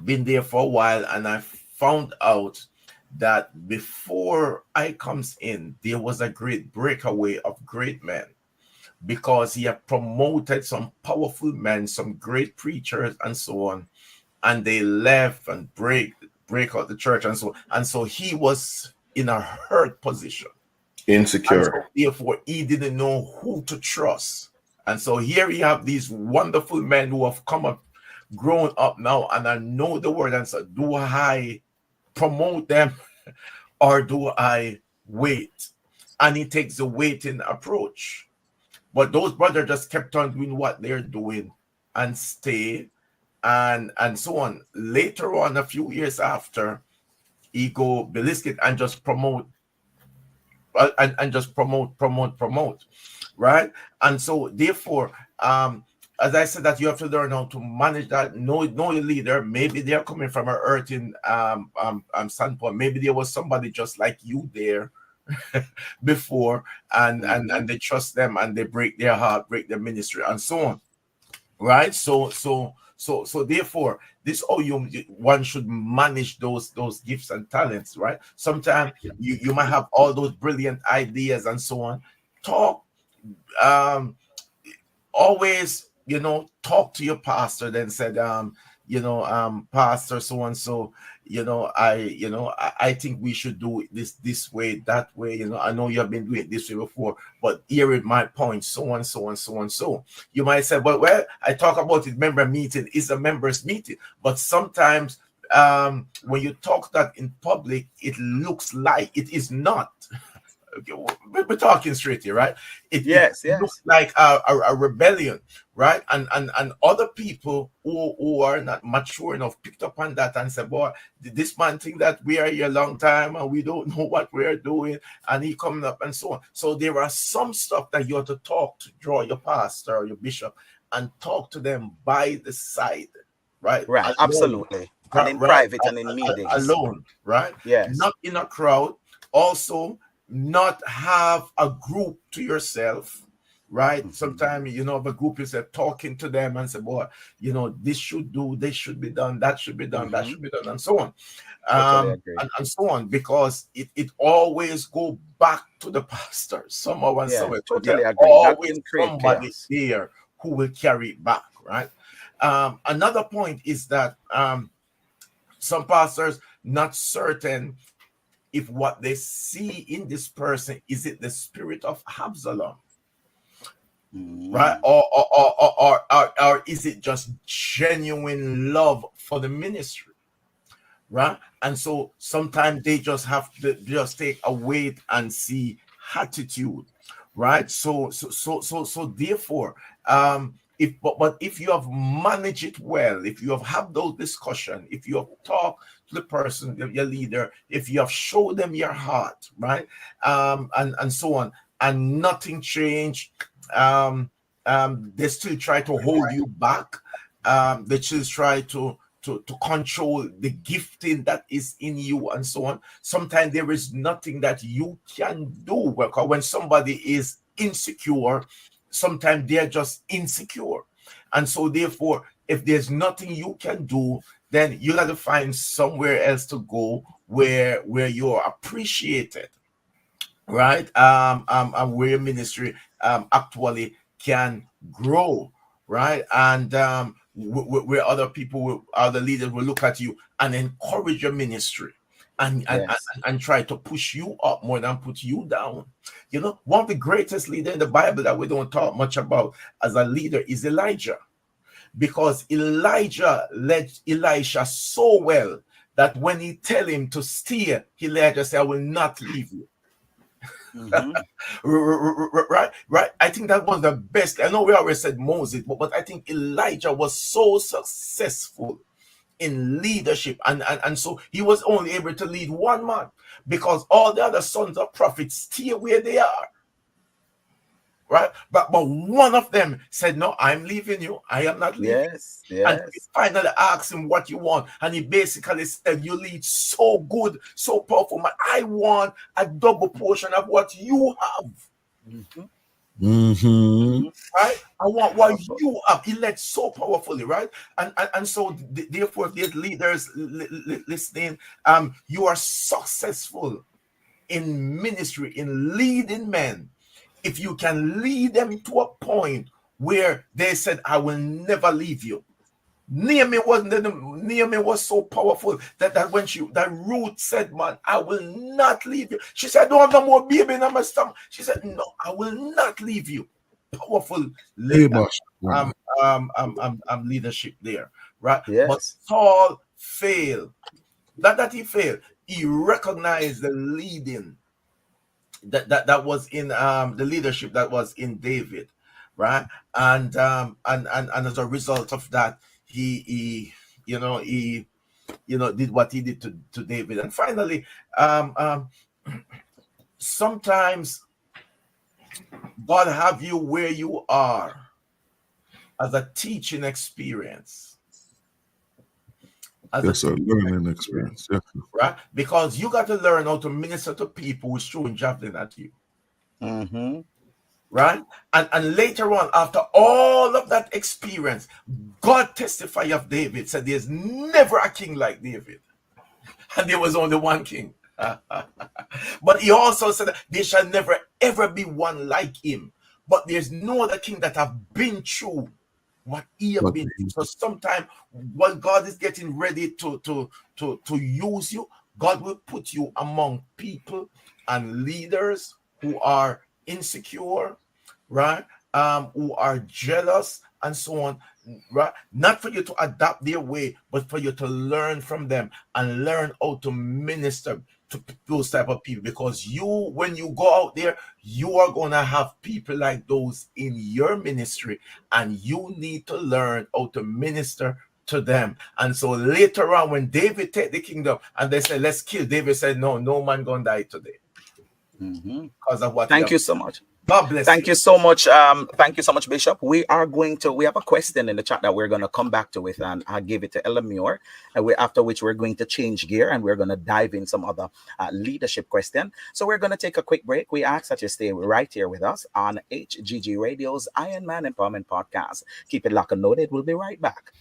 been there for a while, and I found out that before I comes in, there was a great breakaway of great men because he had promoted some powerful men, some great preachers, and so on, and they left and break out the church and so on. And so he was in a hurt position, and so Insecure. therefore he didn't know who to trust. And so here you have these wonderful men who have come up, grown up now, and I know the word. And so, do I promote them or do I wait? And he takes the waiting approach. But those brothers just kept on doing what they're doing and stay and so on. Later on, a few years after, he go ballistic and just promote and just promote, right? And so therefore, as I said, that you have to learn how to manage that. Know your leader. Maybe they're coming from a hurting standpoint. Maybe there was somebody just like you there before, and they trust them and they break their heart, break their ministry, and so on, right? So therefore, this how you one should manage those gifts and talents, right? Sometimes you might have all those brilliant ideas and so on. Talk, um always, talk to your pastor, then said, pastor so and so, I think we should do this way, that way. I know you have been doing it this way before, but here is my point, so and so and so and so. You might say, well, I talk about it, member meeting is a members meeting, but sometimes when you talk that in public, it looks like it is not. Okay, we're talking straight here, right? It Yes, looks yes. like a rebellion, right? And other people who are not mature enough picked up on that and said, boy, this man think that we are here a long time and we don't know what we are doing, and he coming up and so on. So there are some stuff that you have to talk to, draw your pastor or your bishop and talk to them by the side, right? Right, Alone, absolutely. And in right? private and in meetings. Alone, right? Yes. Not in a crowd. Also, not have a group to yourself, right? Mhm. Sometimes, the group is talking to them and say, boy, this should be done, that should be done, that Mhm. should be done, and so on. Totally agree. And so on, because it always go back to the pastor somehow and Yeah, somewhere. So there totally agree. That always can create somebody chaos. there who will carry it back, right? Another point is that some pastors not certain if what they see in this person is it the spirit of Absalom, right? Mm. Or is it just genuine love for the ministry, right? And so sometimes they just have to just take a wait and see attitude, right? So therefore, but if you have managed it well, if you have had those discussions, if you have talked to the person, your leader, if you have showed them your heart, right, and so on, and nothing changed, they still try to hold you back. They still try to control the gifting that is in you and so on. Sometimes there is nothing that you can do, because when somebody is insecure, sometimes they're just insecure. And so therefore, if there's nothing you can do, then you got to find somewhere else to go where you're appreciated, right? And where ministry actually can grow, right? And where other people other leaders will look at you and encourage your ministry, Yes. and try to push you up more than put you down. You know, one of the greatest leader in the Bible that we don't talk much about as a leader is Elijah, because Elijah led Elisha so well that when he tell him to steer, Elijah said, "I will not leave you." Mm-hmm. Right. I think that was the best. I know we always said Moses, but I think Elijah was so successful in leadership, and so he was only able to lead one man, because all the other sons of prophets stay where they are, right? But one of them said, "No, I'm leaving you. I am not leaving." Yes. And he Yes. finally asked him, "What you want?" And he basically said, "You lead so good, so powerful, man. I want a double portion of what you have." Mm-hmm. Mm-hmm. Mm-hmm. Right? I want what Powerful. you have. He led so powerfully, right? And so therefore, if there's leaders listening, you are successful in ministry, in leading men, if you can lead them to a point where they said, "I will never leave you." Naomi was so powerful that when that Ruth said, "Man, I will not leave you." She said, "I don't have no more baby in my stomach." She said, "No, I will not leave you." Powerful Hey, boss. um, leadership there, right? But Yes. Saul failed. Not that he failed, he recognized the leading that was in the leadership that was in David, right? And as a result of that, he did what he did to David. And finally, sometimes God have you where you are as a teaching experience, as a Yes, sir. teaching Learning experience, experience. Yes, sir. right? Because you got to learn how to minister to people who's throwing javelin at you, Mm-hmm. right? And later on, after all of that experience, God testified of David, said there's never a king like David, and there was only one king. But he also said that there shall never ever be one like him. But there's no other king that have been through what he have But been through. So sometimes when God is getting ready to use you, God will put you among people and leaders who are insecure, right? Who are jealous and so on, right? Not for you to adapt their way, but for you to learn from them and learn how to minister to those type of people. Because when you go out there, you are going to have people like those in your ministry, and you need to learn how to minister to them. And so later on, when David take the kingdom and they said, "Let's kill," David said, "No, no man gonna die today," Mm-hmm. because of what he Thank have. you so much. God bless Thank you. you so much. Thank you so much, Bishop. We have a question in the chat that we're going to come back to it, and I'll give it to Elamure. And after which we're going to change gear and we're going to dive in some other leadership question. So we're going to take a quick break. We ask that you stay right here with us on HGG Radio's Iron Man Empowerment Podcast. Keep it locked and loaded. We'll be right back.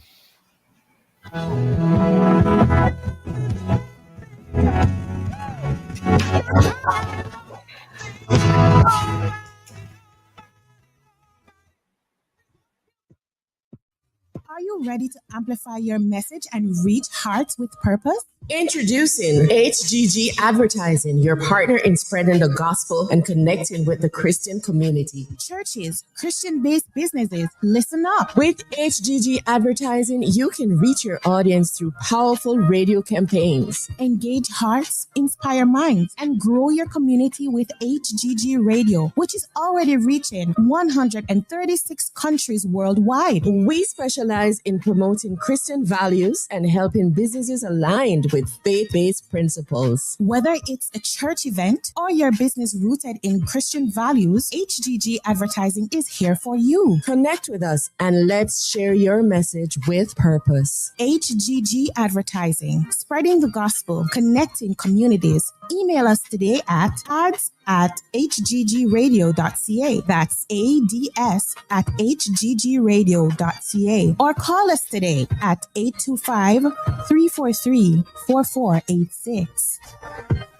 you ready to amplify your message and reach hearts with purpose? Introducing HGG Advertising, your partner in spreading the gospel and connecting with the Christian community. Churches, Christian-based businesses, listen up. With HGG Advertising, you can reach your audience through powerful radio campaigns. Engage hearts, inspire minds, and grow your community with HGG Radio, which is already reaching 136 countries worldwide. We specialize in promoting Christian values and helping businesses aligned with faith-based principles. Whether it's a church event or your business rooted in Christian values, HGG Advertising is here for you. Connect with us and let's share your message with purpose. HGG Advertising, spreading the gospel, connecting communities. Email us today at ads@hggradio.ca. That's ads@hggradio.ca. Or call us today at 825-343-4486.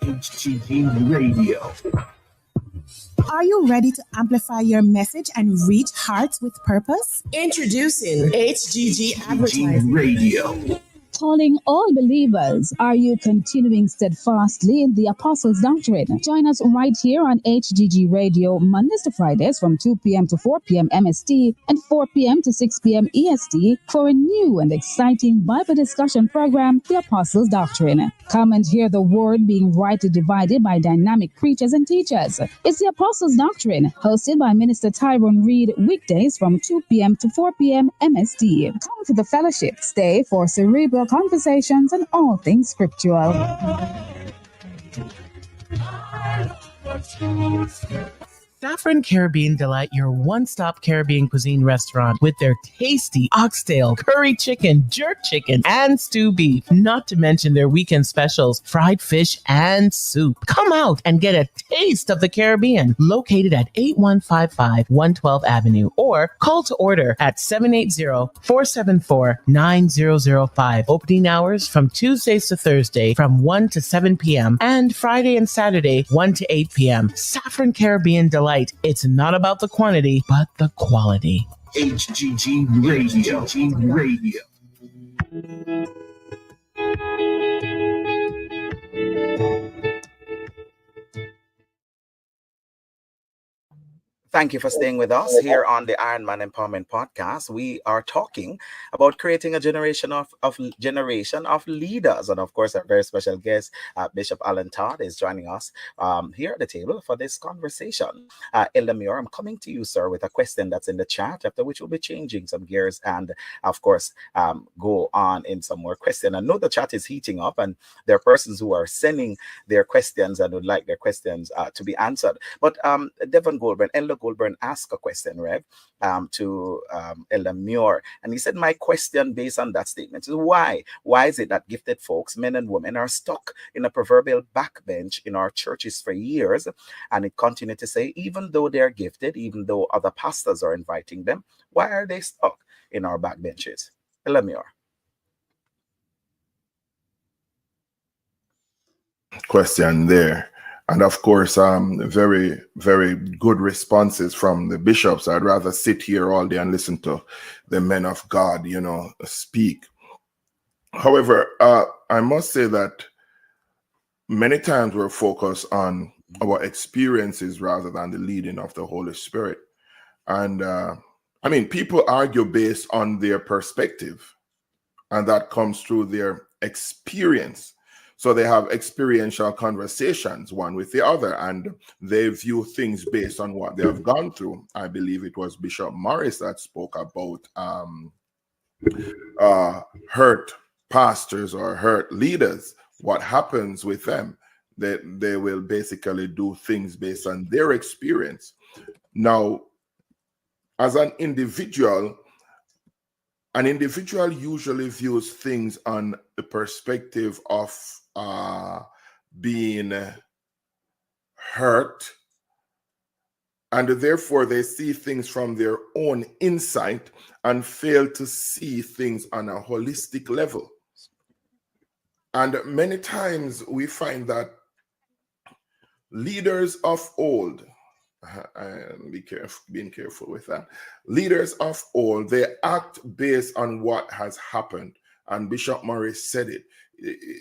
HGG Radio. Are you ready to amplify your message and reach hearts with purpose? Introducing HGG Advertising Radio. Calling all believers, are you continuing steadfastly in the Apostles' Doctrine? Join us right here on HGG Radio, Mondays to Fridays from 2 p.m. to 4 p.m. MST and 4 p.m. to 6 p.m. EST for a new and exciting Bible discussion program, The Apostles' Doctrine. Come and hear the word being rightly divided by dynamic preachers and teachers. It's The Apostles' Doctrine, hosted by Minister Tyrone Reed, weekdays from 2 p.m. to 4 p.m. MST. Come to the fellowship, stay for cerebral conversations and all things scriptural. Saffron Caribbean Delight, your one-stop Caribbean cuisine restaurant with their tasty oxtail, curry chicken, jerk chicken, and stew beef. Not to mention their weekend specials, fried fish and soup. Come out and get a taste of the Caribbean. Located at 8155 112 Avenue or call to order at 780-474-9005. Opening hours from Tuesdays to Thursday from 1 to 7 p.m. and Friday and Saturday 1 to 8 p.m. Saffron Caribbean Delight. It's not about the quantity, but the quality. HGG Radio. Radio. Thank you for staying with us here on the Iron Man Empowerment Podcast. We are talking about creating a generation of leaders, and of course, our very special guest, Bishop Alan Todd, is joining us here at the table for this conversation. Elder Muir, I'm coming to you, sir, with a question that's in the chat. After which we'll be changing some gears and, of course, go on in some more questions. I know the chat is heating up, and there are persons who are sending their questions and would like their questions to be answered. But Devon Goldburn, Elder Goldburn asked a question, Rev, to Elder Muir, and he said, my question based on that statement is why is it that gifted folks, men and women, are stuck in a proverbial backbench in our churches for years? And it continued to say, even though they're gifted, even though other pastors are inviting them, why are they stuck in our backbenches? Elder Muir. Question there. And of course, very, very good responses from the bishops. I'd rather sit here all day and listen to the men of God, speak. However, I must say that many times we're focused on our experiences rather than the leading of the Holy Spirit. And people argue based on their perspective, and that comes through their experience. So they have experiential conversations one with the other, and they view things based on what they have gone through. I believe it was Bishop Morris that spoke about hurt pastors or hurt leaders, what happens with them. That they will basically do things based on their experience. Now, as an individual usually views things on the perspective of being hurt, and therefore they see things from their own insight and fail to see things on a holistic level. And many times we find that leaders of old And be careful, being careful with that. Leaders of all, they act based on what has happened. And Bishop Morris said it.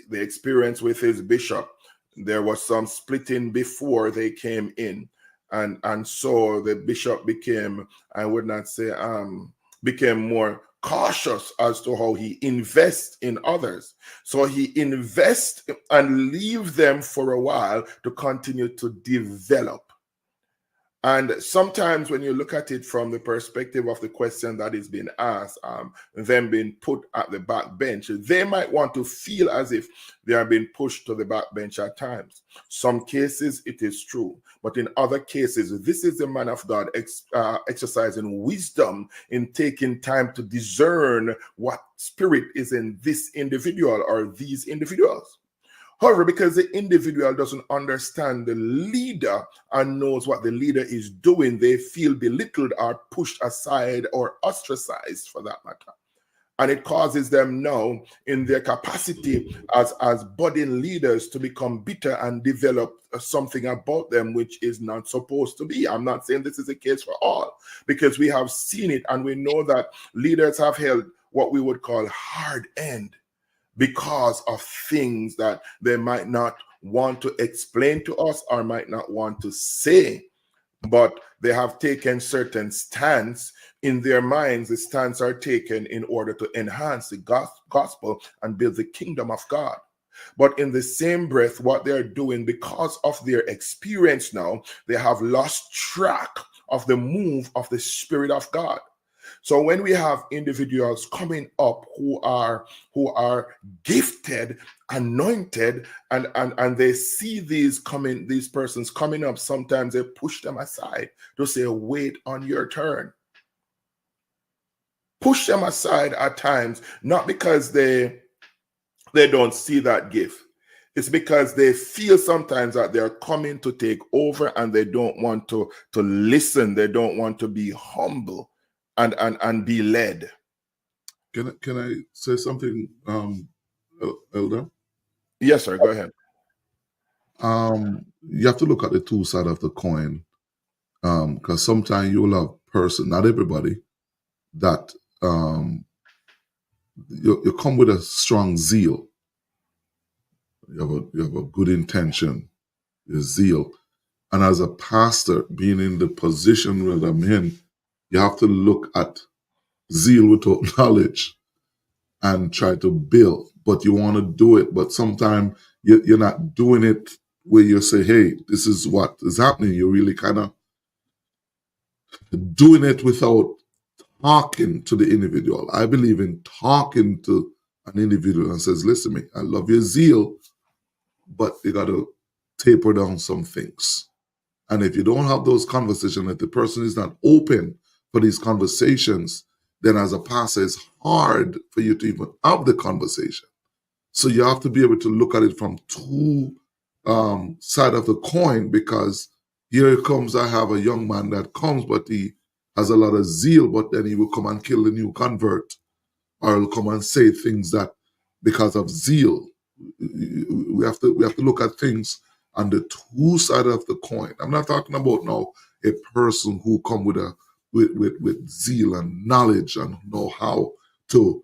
The experience with his bishop, there was some splitting before they came in. And so the bishop became, I would not say, became more cautious as to how he invests in others. So he invests and leave them for a while to continue to develop. And sometimes when you look at it from the perspective of the question that is being asked, them being put at the back bench, they might want to feel as if they are being pushed to the back bench at times. Some cases, it is true. But in other cases, this is the man of God exercising wisdom in taking time to discern what spirit is in this individual or these individuals. However, because the individual doesn't understand the leader and knows what the leader is doing, they feel belittled or pushed aside or ostracized for that matter. And it causes them now in their capacity as budding leaders to become bitter and develop something about them which is not supposed to be. I'm not saying this is the case for all, because we have seen it and we know that leaders have held what we would call hard end, because of things that they might not want to explain to us or might not want to say, but they have taken certain stance in their minds. The stance are taken in order to enhance the gospel and build the kingdom of God. But in the same breath, what they're doing, because of their experience now, they have lost track of the move of the Spirit of God. So when we have individuals coming up who are gifted, anointed, and they see these persons coming up, sometimes they push them aside to say, wait on your turn. Push them aside at times, not because they don't see that gift. It's because they feel sometimes that they're coming to take over and they don't want to listen. They don't want to be humble and be led. Can I say something, Elder? Yes, sir. Go ahead. You have to look at the two sides of the coin, because sometimes you'll have person, not everybody, that you come with a strong zeal. You have a good intention, your zeal, and as a pastor, being in the position where I'm in, you have to look at zeal without knowledge and try to build. But you want to do it, but sometimes you're not doing it where you say, hey, this is what is happening. You're really kind of doing it without talking to the individual. I believe in talking to an individual and says, listen, me, I love your zeal, but you got to taper down some things. And if you don't have those conversations, if the person is not open for these conversations, then as a pastor, it's hard for you to even have the conversation. So you have to be able to look at it from two sides of the coin, because here comes, I have a young man that comes, but he has a lot of zeal, but then he will come and kill the new convert, or he'll come and say things that because of zeal. We have to look at things on the two sides of the coin. I'm not talking about now a person who come with zeal and knowledge and know how to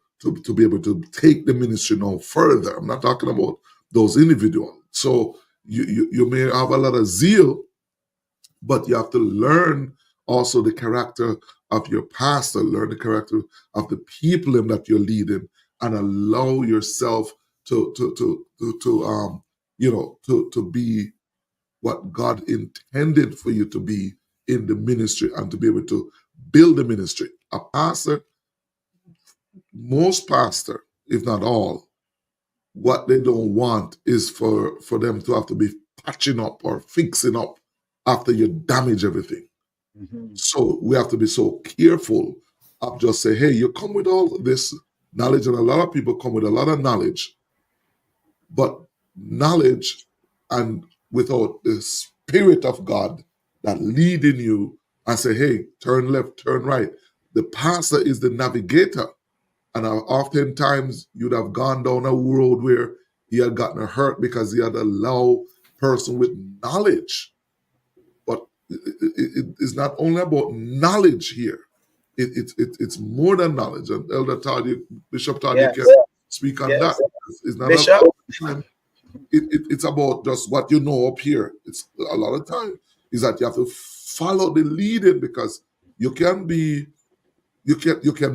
be able to take the ministry now further. I'm not talking about those individuals. So you may have a lot of zeal, but you have to learn also the character of your pastor, learn the character of the people that you're leading, and allow yourself to be what God intended for you to be in the ministry and to be able to build the ministry. A pastor, most pastor, if not all, what they don't want is for them to have to be patching up or fixing up after you damage everything. Mm-hmm. So we have to be so careful of just say, hey, you come with all this knowledge, and a lot of people come with a lot of knowledge, but knowledge and without the Spirit of God that leading you and say, hey, turn left, turn right. The pastor is the navigator. And oftentimes you'd have gone down a road where he had gotten hurt because he had allowed person with knowledge. But not only about knowledge here. It's more than knowledge. And Elder Todd, Bishop Todd, you Yes. can speak on Yes. that. It's not Bishop. about it's about just what you know up here. It's a lot of time is that you have to follow the leading, because you can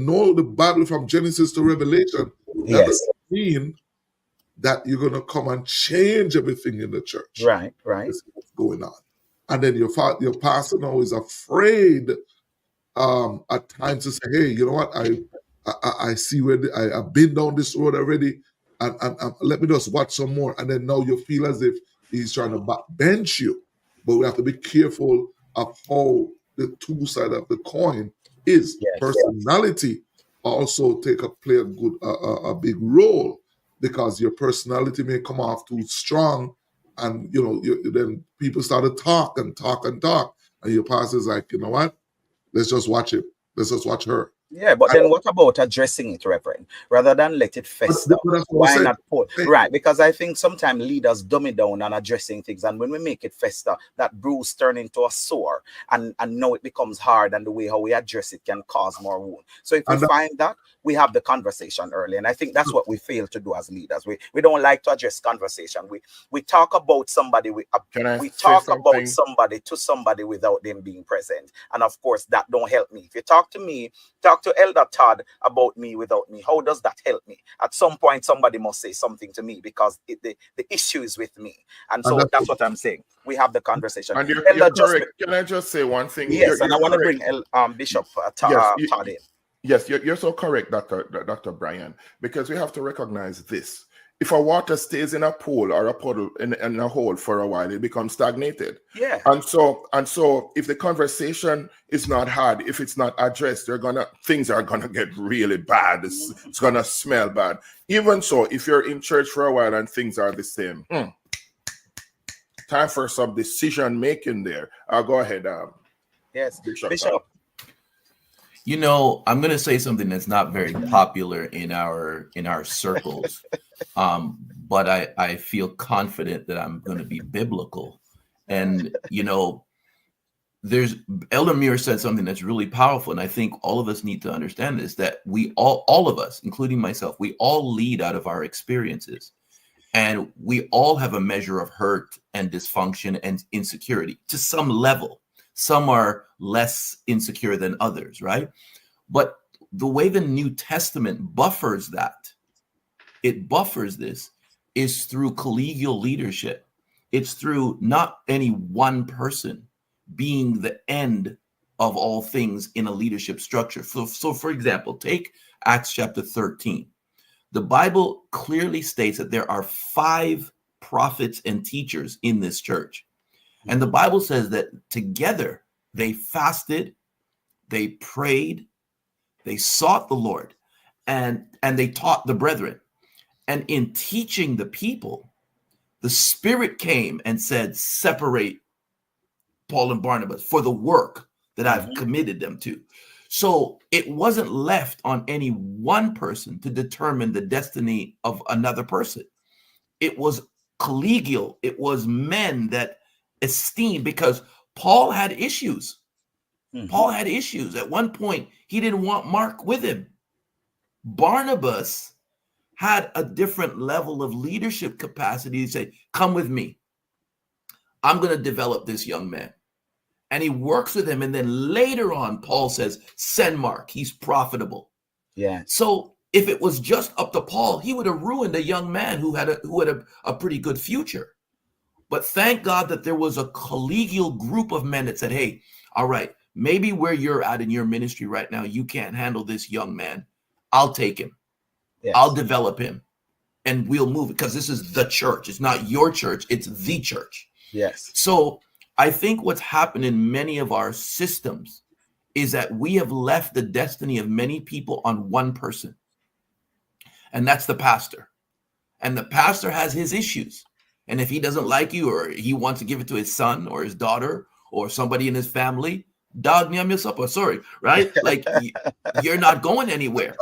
know the Bible from Genesis to Revelation. That Yes. doesn't mean that you're going to come and change everything in the church. Right. This is what's going on. And then your pastor now is afraid at times to say, hey, you know what, I see where I've been down this road already, and let me just watch some more. And then now you feel as if he's trying to backbench you. But we have to be careful of how the two sides of the coin is. Yes. Personality also play a big role, because your personality may come off too strong, and then people start to talk, and your pastor's like, you know what? Let's just watch it. Let's just watch her. Yeah, but then what about addressing it, Reverend? Rather than let it fester, why not put right? Because I think sometimes leaders dumb it down on addressing things, and when we make it fester, that bruise turn into a sore, and now it becomes hard, and the way how we address it can cause more wound. So if we find that, we have the conversation early, and I think that's what we fail to do as leaders. We don't like to address conversation. We talk about somebody. We talk about somebody to somebody without them being present, and of course that don't help me. If you talk to me, talk to Elder Todd about me without me, how does that help me? At some point, somebody must say something to me, because the issue is with me, and so that's what I'm saying. We have the conversation. And you're correct. Can I just say one thing? Yes, and I want to bring Bishop Todd in. Yes, you're so correct, Dr. Bryan, because we have to recognize this. If a water stays in a pool or a puddle in a hole for a while, it becomes stagnated. Yeah. And so if the conversation is not had, if it's not addressed, things are gonna get really bad. It's gonna smell bad. Even so, if you're in church for a while and things are the same, time for some decision making there. I'll go ahead. Yes, Bishop. I'm going to say something that's not very popular in our circles, but I feel confident that I'm going to be biblical. And there's Elder Muir said something that's really powerful, and I think all of us need to understand this: that we all of us, including myself, we all lead out of our experiences, and we all have a measure of hurt and dysfunction and insecurity to some level. Some are less insecure than others, right? But the way the New Testament buffers that, it buffers this, is through collegial leadership. It's through not any one person being the end of all things in a leadership structure. So for example, take Acts chapter 13. The Bible clearly states that there are 5 prophets and teachers in this church. And the Bible says that together they fasted, they prayed, they sought the Lord, and they taught the brethren. And in teaching the people, the Spirit came and said, separate Paul and Barnabas for the work that I've committed them to. So it wasn't left on any one person to determine the destiny of another person. It was collegial. It was men that esteemed, because Paul had issues. Paul had issues. At one point, he didn't want Mark with him. Barnabas had a different level of leadership capacity to say, come with me. I'm going to develop this young man. And he works with him. And then later on, Paul says, send Mark. He's profitable. Yeah. So if it was just up to Paul, he would have ruined a young man who had a pretty good future. But thank God that there was a collegial group of men that said, hey, all right, maybe where you're at in your ministry right now, you can't handle this young man. I'll take him. Yes. I'll develop him, and we'll move it, because this is the church. It's not your church. It's the church. Yes. So I think what's happened in many of our systems is that we have left the destiny of many people on one person, and that's the pastor. And the pastor has his issues. And if he doesn't like you, or he wants to give it to his son or his daughter or somebody in his family, dog nyam your supper, sorry, right? Like you're not going anywhere,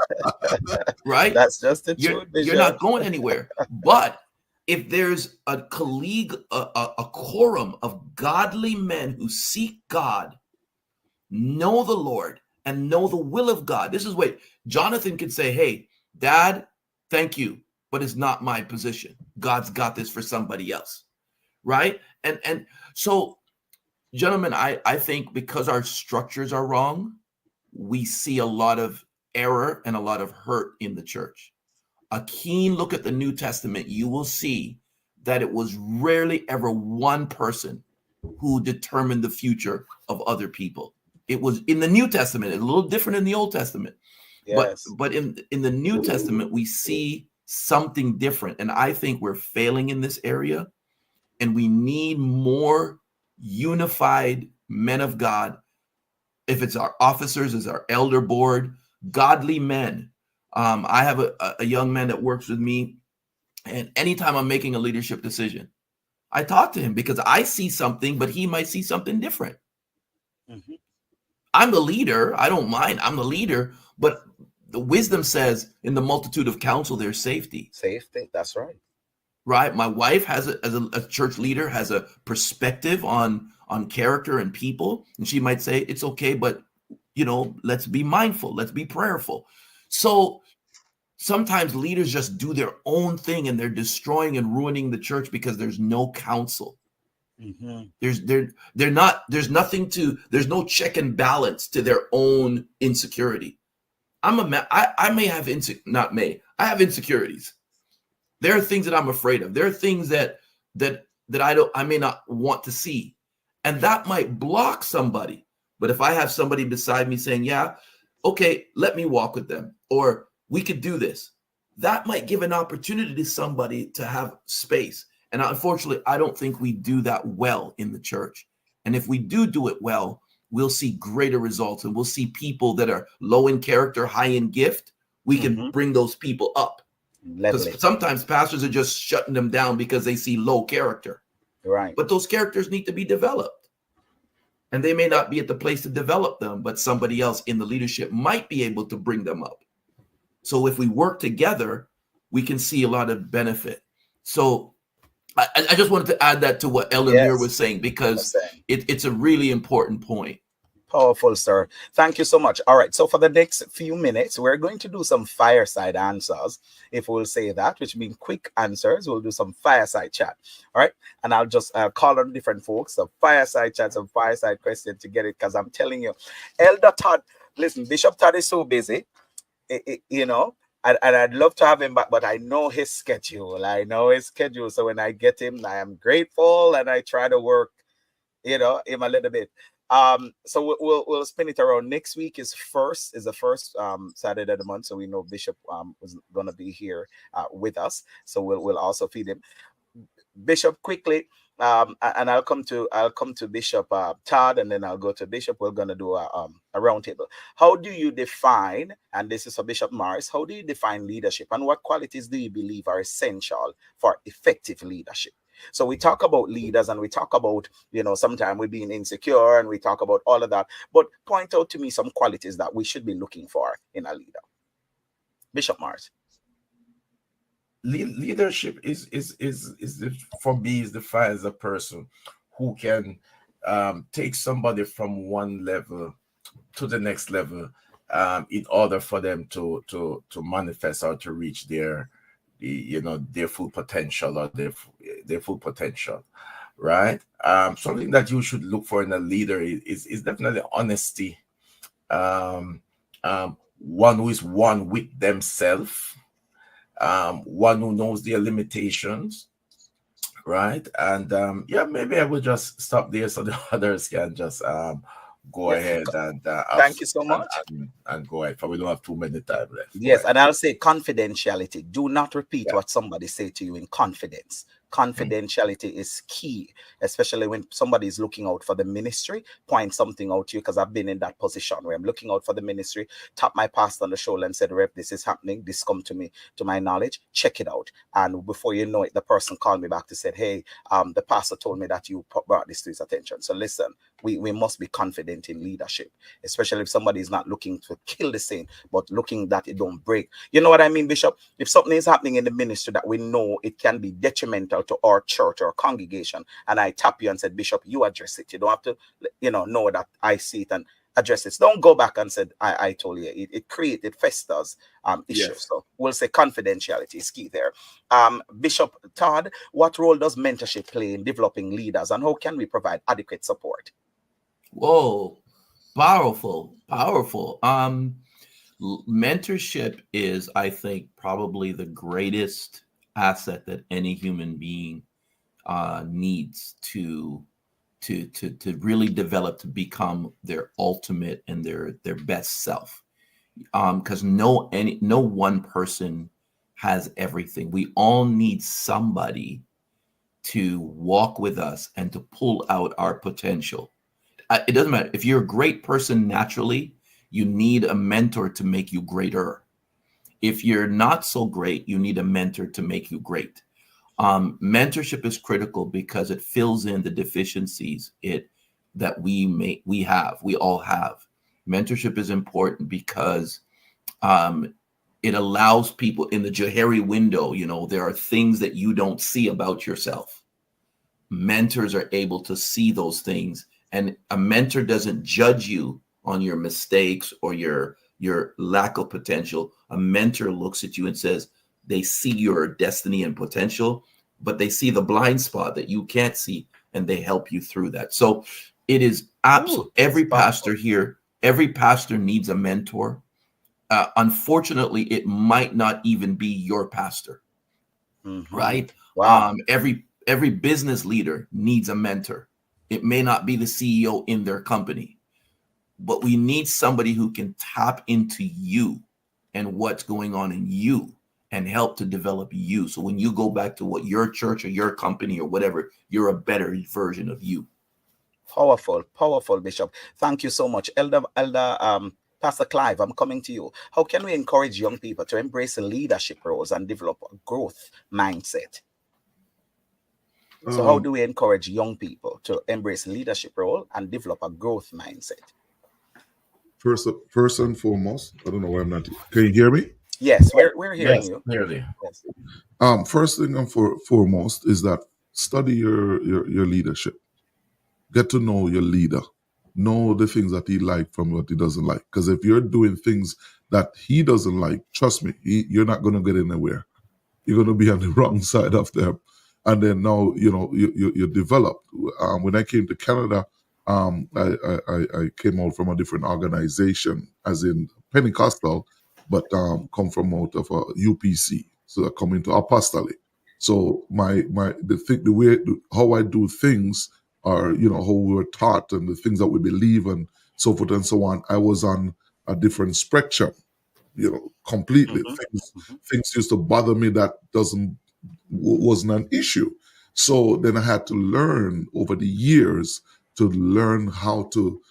right? That's just the truth. You're not going anywhere. But if there's a colleague, a quorum of godly men who seek God, know the Lord and know the will of God. This is what Jonathan could say, hey, Dad, thank you, but it's not my position. God's got this for somebody else, right? And so, gentlemen, I think because our structures are wrong, we see a lot of error and a lot of hurt in the church. A keen look at the New Testament, you will see that it was rarely ever one person who determined the future of other people. It was in the New Testament, it's a little different in the Old Testament. Yes. But in the New Testament, we see something different. And I think we're failing in this area. And we need more unified men of God. If it's our officers, it's our elder board, godly men. I have a young man that works with me. And anytime I'm making a leadership decision, I talk to him because I see something, but he might see something different. Mhm. I'm the leader. I don't mind. I'm the leader. But the wisdom says in the multitude of counsel, there's safety. Safety. That's right. Right. My wife has as a church leader has a perspective on character and people. And she might say, it's okay, but let's be mindful. Let's be prayerful. So sometimes leaders just do their own thing and they're destroying and ruining the church because there's no counsel. Mhm. There's no check and balance to their own insecurity. I may have I have insecurities. There are things that I'm afraid of. There are things that I may not want to see. And that might block somebody. But if I have somebody beside me saying, yeah, okay, let me walk with them, or we could do this, that might give an opportunity to somebody to have space. And unfortunately, I don't think we do that well in the church. And if we do it well, we'll see greater results, and we'll see people that are low in character, high in gift. We can bring those people up. Level Because it. sometimes pastors are just shutting them down because they see low character. Right. But those characters need to be developed. And they may not be at the place to develop them, but somebody else in the leadership might be able to bring them up. So if we work together, we can see a lot of benefit. So I just wanted to add that to what Elder Muir Yes. was saying, because That's it. it's a really important point. Powerful, sir. Thank you so much. All right. So for the next few minutes, we're going to do some fireside answers, if we'll say that, which means quick answers. We'll do some fireside chat. All right. And I'll just call on different folks, some fireside chats, some fireside questions to get it. Because I'm telling you, Elder Todd, listen, Bishop Todd is so busy, and I'd love to have him back, but I know his schedule. So when I get him, I am grateful and I try to work him a little bit. So we'll spin it around. Next week is the first Saturday of the month, so we know Bishop was gonna be here with us, so we'll also feed him. Bishop, quickly, and I'll come to Bishop Todd, and then I'll go to Bishop. We're gonna do a roundtable. How do you define, and this is for Bishop Morris, how do you define leadership, and what qualities do you believe are essential for effective leadership? So we talk about leaders, and we talk about, sometimes we're being insecure, and we talk about all of that. But point out to me some qualities that we should be looking for in a leader. Bishop Morris. Leadership for me is defined as a person who can take somebody from one level to the next level in order for them to manifest or to reach their full potential, or their full potential, right? Something that you should look for in a leader is definitely honesty. One who is one with themselves, one who knows their limitations, right? And maybe I will just stop there so the others can just go ahead and thank you so much, and go ahead, for we don't have too many time left. Yes, and I'll say confidentiality. Do not repeat what somebody say to you in confidence. Confidentiality is key, especially when somebody is looking out for the ministry. Point something out to you, because I've been in that position where I'm looking out for the ministry, tap my pastor on the shoulder and said, Rep, this is happening, this come to me, to my knowledge, check it out. And before you know it, the person called me back to say, hey, the pastor told me that you brought this to his attention. So listen, we must be confident in leadership, especially if somebody is not looking to kill the saint, but looking that it don't break. You know what I mean, Bishop? If something is happening in the ministry that we know it can be detrimental to our church or congregation, and I tap you and said, Bishop, you address it. You don't have to, know that I see it. And address this. Don't go back and say, I told you. It festers issues. Yes. So we'll say confidentiality is key there. Bishop Todd, what role does mentorship play in developing leaders, and how can we provide adequate support? Whoa, powerful. Mentorship is, I think, probably the greatest asset that any human being needs to really develop to become their ultimate and their best self. Because no one person has everything. We all need somebody to walk with us and to pull out our potential. It doesn't matter if you're a great person naturally. You need a mentor to make you greater. If you're not so great, you need a mentor to make you great. Mentorship is critical because it fills in the deficiencies that we all have. Mentorship is important because it allows people in the Johari window. There are things that you don't see about yourself. Mentors are able to see those things, and a mentor doesn't judge you on your mistakes or your lack of potential. A mentor looks at you and says they see your destiny and potential, but they see the blind spot that you can't see, and they help you through that. So it is absolutely every pastor needs a mentor. Unfortunately, it might not even be your pastor, right? Wow. Every business leader needs a mentor. It may not be the CEO in their company, but we need somebody who can tap into you and what's going on in you and help to develop you. So when you go back to what your church or your company or whatever, you're a better version of you. Powerful, Bishop. Thank you so much. Elder Pastor Clive, I'm coming to you. How can we encourage young people to embrace leadership roles and develop a growth mindset? So how do we encourage young people to embrace leadership role and develop a growth mindset? First and foremost, I don't know why I'm not. Can you hear me? Yes, we're hearing you. Clearly. Yes. First thing and foremost is that study your leadership. Get to know your leader. Know the things that he likes from what he doesn't like. Because if you're doing things that he doesn't like, trust me, you're not going to get anywhere. You're going to be on the wrong side of them. And then now, you develop. When I came to Canada, I came out from a different organization, as in Pentecostal, but come from out of a UPC. So I come into apostolic. So how I do things are, how we were taught and the things that we believe and so forth and so on. I was on a different spectrum, completely. Things used to bother me that wasn't an issue. So then I had to learn over the years to learn how to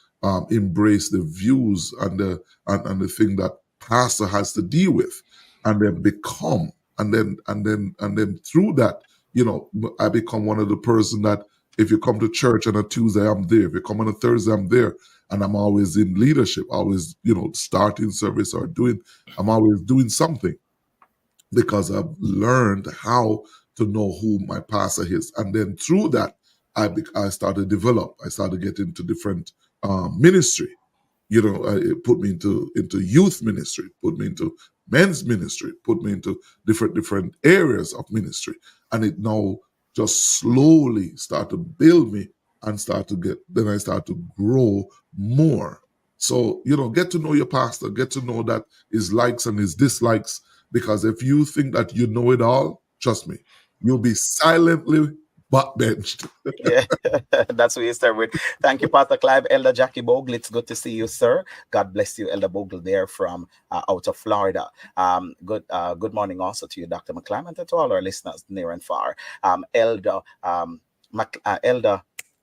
embrace the views and the thing that pastor has to deal with, and then become, and then through that, I become one of the person that if you come to church on a Tuesday, I'm there. If you come on a Thursday, I'm there. And I'm always in leadership, always, starting service or I'm always doing something, because I've learned how to know who my pastor is. And then through that, I started to develop. I started to get into different ministry. It put me into youth ministry, put me into men's ministry, put me into different areas of ministry. And it now just slowly started to build me and then I start to grow more. So, get to know your pastor, get to know that his likes and his dislikes, because if you think that you know it all, trust me, you'll be silently butt benched. Yeah, that's what you start with. Thank you, Pastor Clive. Elder Jackie Bogle, it's good to see you, sir. God bless you, Elder Bogle, there from out of Florida. Good morning also to you, Dr. McClement, and to all our listeners near and far. Elder,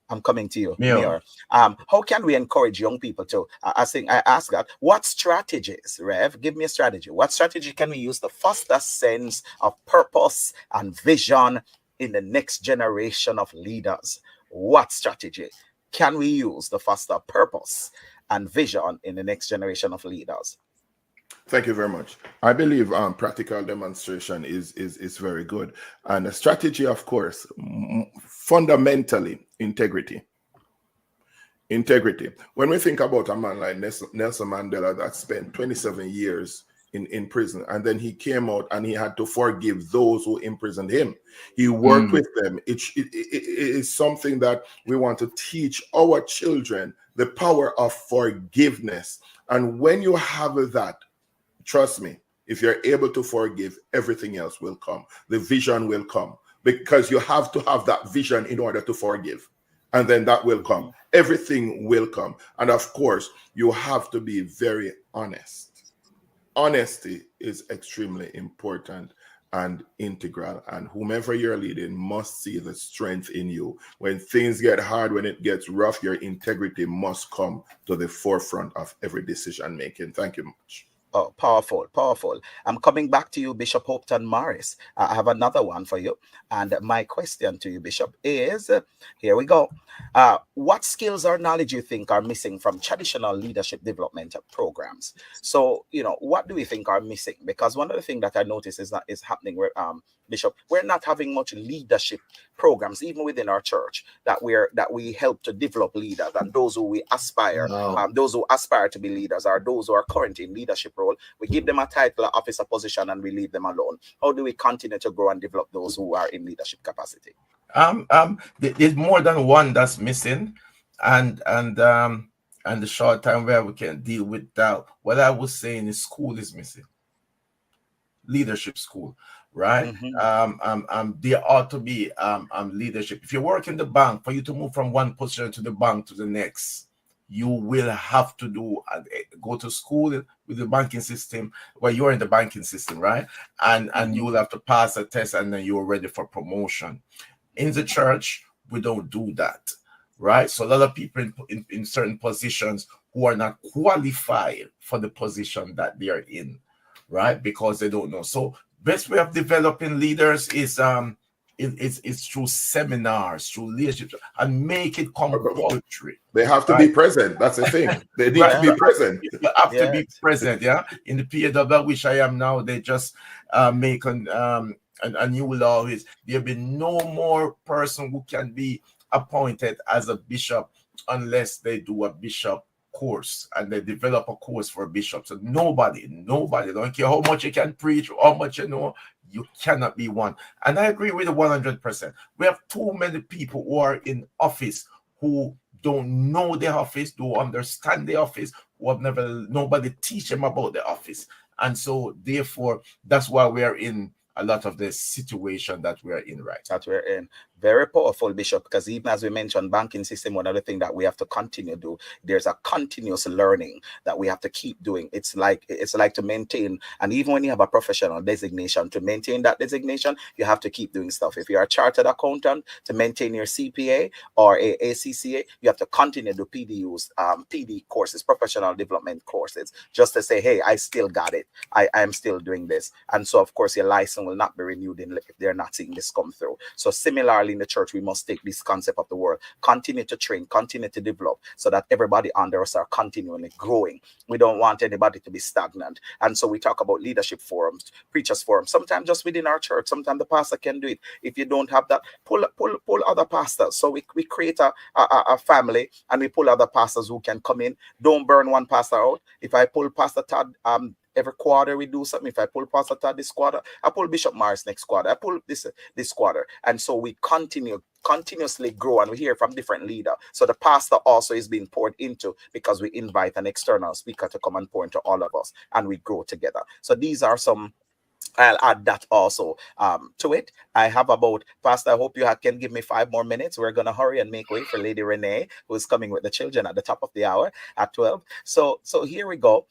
I'm coming to you. Mayor. How can we encourage young people to, I asked that, what strategies, Rev, give me a strategy. What strategy can we use to foster a sense of purpose and vision in the next generation of leaders? What strategy can we use to foster purpose and vision in the next generation of leaders? Thank you very much. I believe practical demonstration is very good. And a strategy, of course, fundamentally integrity. Integrity. When we think about a man like Nelson Mandela that spent 27 years in prison, and then he came out and he had to forgive those who imprisoned him. He worked with them. It is something that we want to teach our children, the power of forgiveness. And when you have that, trust me, if you're able to forgive, everything else will come. The vision will come, because you have to have that vision in order to forgive. And then that will come. Everything will come. And of course, you have to be very honest. Honesty is extremely important and integral. And whomever you're leading must see the strength in you. When things get hard, when it gets rough, your integrity must come to the forefront of every decision making. Thank you much. Oh, powerful, powerful. I'm coming back to you, Bishop Hopton Morris. I have another one for you. And my question to you, Bishop, is here we go. What skills or knowledge you think are missing from traditional leadership development programs? So, what do we think are missing? Because one of the things that I notice is happening where, Bishop, we're not having much leadership programs, even within our church, that we help to develop leaders, and those who we aspire, those who aspire to be leaders, or those who are currently in leadership role, we give them a title, an office, a position, and we leave them alone. How do we continue to grow and develop those who are in leadership capacity? There's more than one that's missing, and the short time where we can deal with that. What I was saying is school is missing. Leadership school, right? There ought to be leadership. If you work in the bank, for you to move from one position to the bank to the next, you will have to go to school with the banking system. Well, you're in the banking system, right? And you will have to pass a test, and then you're ready for promotion. In the church, we don't do that, right? So a lot of people in certain positions who are not qualified for the position that they are in, right? Because they don't know. So best way of developing leaders is it's through seminars, through leadership, and make it compulsory. They have to be present. That's the thing. They need to be present. You have to be present, yeah. In the PAW, which I am now, they just make a new law is there'll be no more person who can be appointed as a bishop unless they do a bishop course, and they develop a course for bishops. So nobody, don't care how much you can preach or how much you know, you cannot be one. And I agree with the 100%. We have too many people who are in office who don't know the office, don't understand the office, who have nobody teach them about the office. And so therefore, that's why we are in a lot of the situation that we're in Very powerful, Bishop, because even as we mentioned, banking system, one of the things that we have to continue to do, there's a continuous learning that we have to keep doing. It's like to maintain, and even when you have a professional designation, to maintain that designation, you have to keep doing stuff. If you're a chartered accountant, to maintain your CPA or a ACCA, you have to continue to PDUs, PD courses, professional development courses, just to say, hey, I still got it. I am still doing this. And so, of course, your license will not be renewed if they're not seeing this come through. So similarly, in the church, we must take this concept of the word, continue to train, continue to develop, so that everybody under us are continually growing. We don't want anybody to be stagnant. And so we talk about leadership forums, preachers forums, sometimes just within our church. Sometimes the pastor can do it. If you don't have that, pull other pastors. So we create a family, and we pull other pastors who can come in. Don't burn one pastor out. If I pull Pastor Todd, every quarter we do something. If I pull Pastor Todd this quarter, I pull Bishop Morris next quarter. I pull this quarter. And so we continuously grow, and we hear from different leaders. So the pastor also is being poured into, because we invite an external speaker to come and pour into all of us, and we grow together. So these are some. I'll add that also to it. I have about, Pastor, I hope you can give me 5 more minutes. We're going to hurry and make way for Lady Renee, who is coming with the children at the top of the hour at 12. So here we go.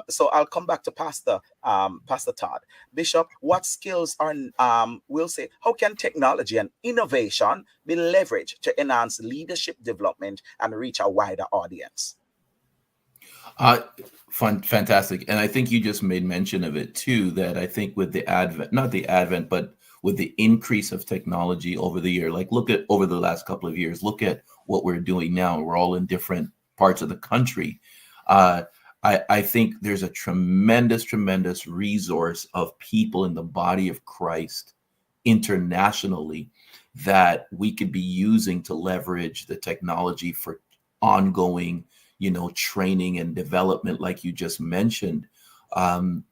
So I'll come back to Pastor Todd. Bishop, what skills are, we'll say, how can technology and innovation be leveraged to enhance leadership development and reach a wider audience? Fantastic. And I think you just made mention of it too, that I think with the advent, but with the increase of technology over the year, like look at over the last couple of years, look at what we're doing now. We're all in different parts of the country. I think there's a tremendous resource of people in the body of Christ internationally that we could be using to leverage the technology for ongoing, training and development, like you just mentioned. But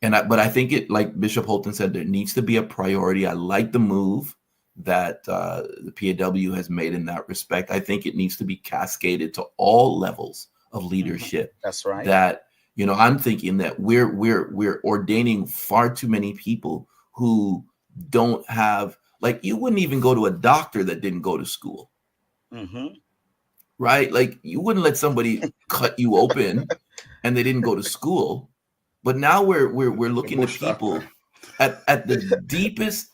I think it, like Bishop Holton said, there needs to be a priority. I like the move that the PAW has made in that respect. I think it needs to be cascaded to all levels of leadership. That's right. That, I'm thinking that we're ordaining far too many people who don't have, like, you wouldn't even go to a doctor that didn't go to school. Right? Like, you wouldn't let somebody cut you open and they didn't go to school. But now we're looking at people at the deepest.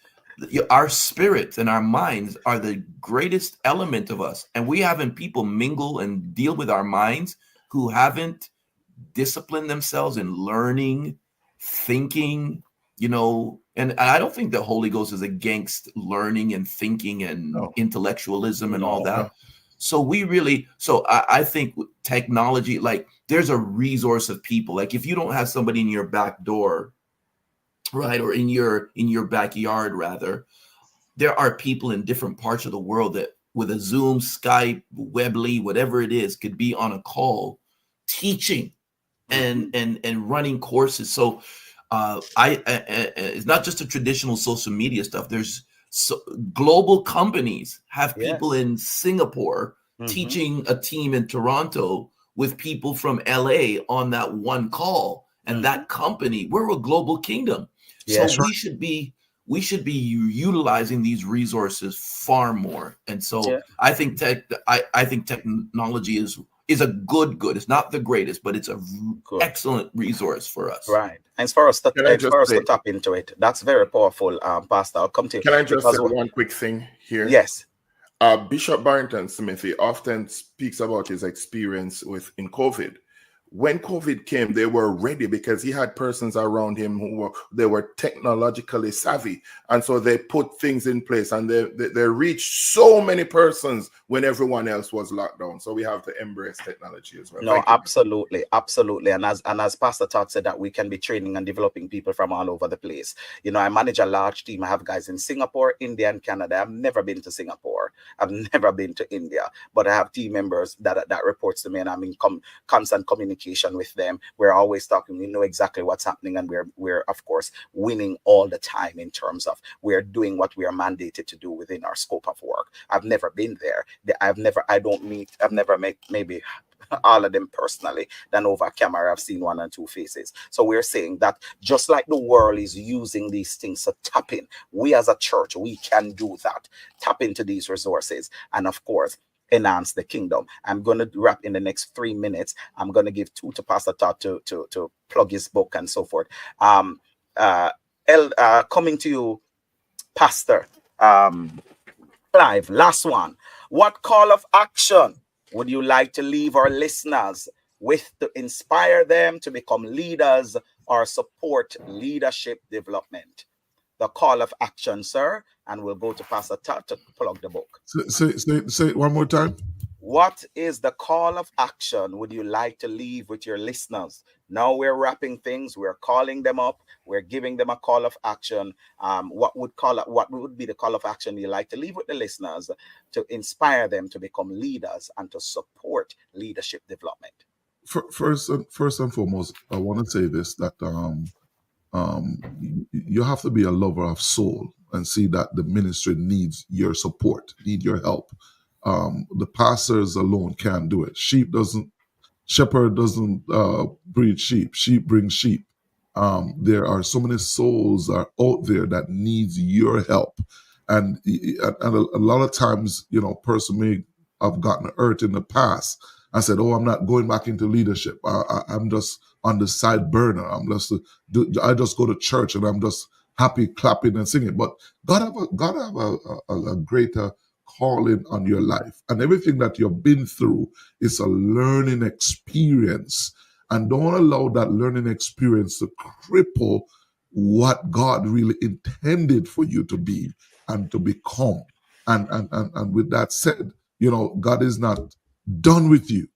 Our spirits and our minds are the greatest element of us, and we having people mingle and deal with our minds who haven't disciplined themselves in learning, thinking. And I don't think the Holy Ghost is against learning and thinking and intellectualism and all that. So I think technology, like, there's a resource of people. Like, if you don't have somebody in your back door, right, or in your backyard, rather, there are people in different parts of the world that with a Zoom, Skype, Weebly, whatever it is, could be on a call teaching and running courses. So it's not just the traditional social media stuff. There's global companies have people in Singapore teaching a team in Toronto with people from LA on that one call. And that company, we're a global kingdom. So we should be utilizing these resources far more. And so I think technology is a good. It's not the greatest, but it's a excellent resource for us. Right. And for us to tap into it, that's very powerful, Pastor. I'll come to you. Can I just say one quick thing here? Yes. Bishop Barrington Smith, he often speaks about his experience in COVID. When COVID came, they were ready because he had persons around him who were technologically savvy. And so they put things in place, and they reached so many persons when everyone else was locked down. So we have to embrace technology as well. No, absolutely. Absolutely. And as Pastor Todd said, that we can be training and developing people from all over the place. I manage a large team. I have guys in Singapore, India, and Canada. I've never been to Singapore. I've never been to India, but I have team members that reports to me, and I'm in constant communication with them. We're always talking. We know exactly what's happening, and we're of course winning all the time in terms of we're doing what we are mandated to do within our scope of work. I've never been there. I've never met maybe all of them personally. Than over camera, I've seen one and two faces. So we're saying that just like the world is using these things to tap in, we as a church, we can do that. Tap into these resources, and of course enhance the kingdom. I'm going to wrap in the next 3 minutes. I'm going to give 2 to Pastor Todd to plug his book and so forth. Coming to you, Pastor Clive, last one. What call of action would you like to leave our listeners with to inspire them to become leaders or support leadership development? The call of action, sir, and we'll go to Pastor Todd to plug the book. Say it one more time. What is the call of action would you like to leave with your listeners? Now we're wrapping things. We're calling them up. We're giving them a call of action. What would be the call of action you like to leave with the listeners to inspire them to become leaders and to support leadership development? First and foremost, I want to say this, that you have to be a lover of soul and see that the ministry needs your support, need your help. The pastors alone can't do it. Shepherd doesn't breed sheep. Sheep bring sheep. There are so many souls are out there that needs your help, and a lot of times, person may have gotten hurt in the past. I said, "Oh, I'm not going back into leadership. I'm just on the side burner. I just go to church and I'm just happy clapping and singing." But God have a greater calling on your life, and everything that you've been through is a learning experience. And don't allow that learning experience to cripple what God really intended for you to be and to become. And with that said, God is not done with you.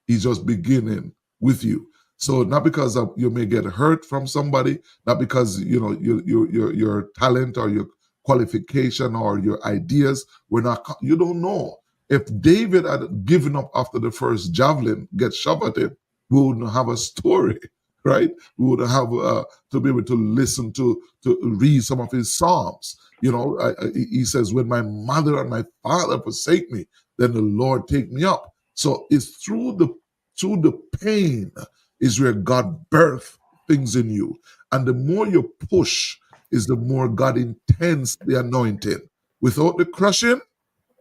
He's just beginning with you. So not because you may get hurt from somebody, not because your talent or your qualification or your ideas were not. You don't know. If David had given up after the first javelin get shot at him, we wouldn't have a story, right? We would have to be able to listen to read some of his psalms. He says, "When my mother and my father forsake me, then the Lord take me up." So it's through the pain is where God birth things in you, and the more you push, is the more God intends the anointing. Without the crushing,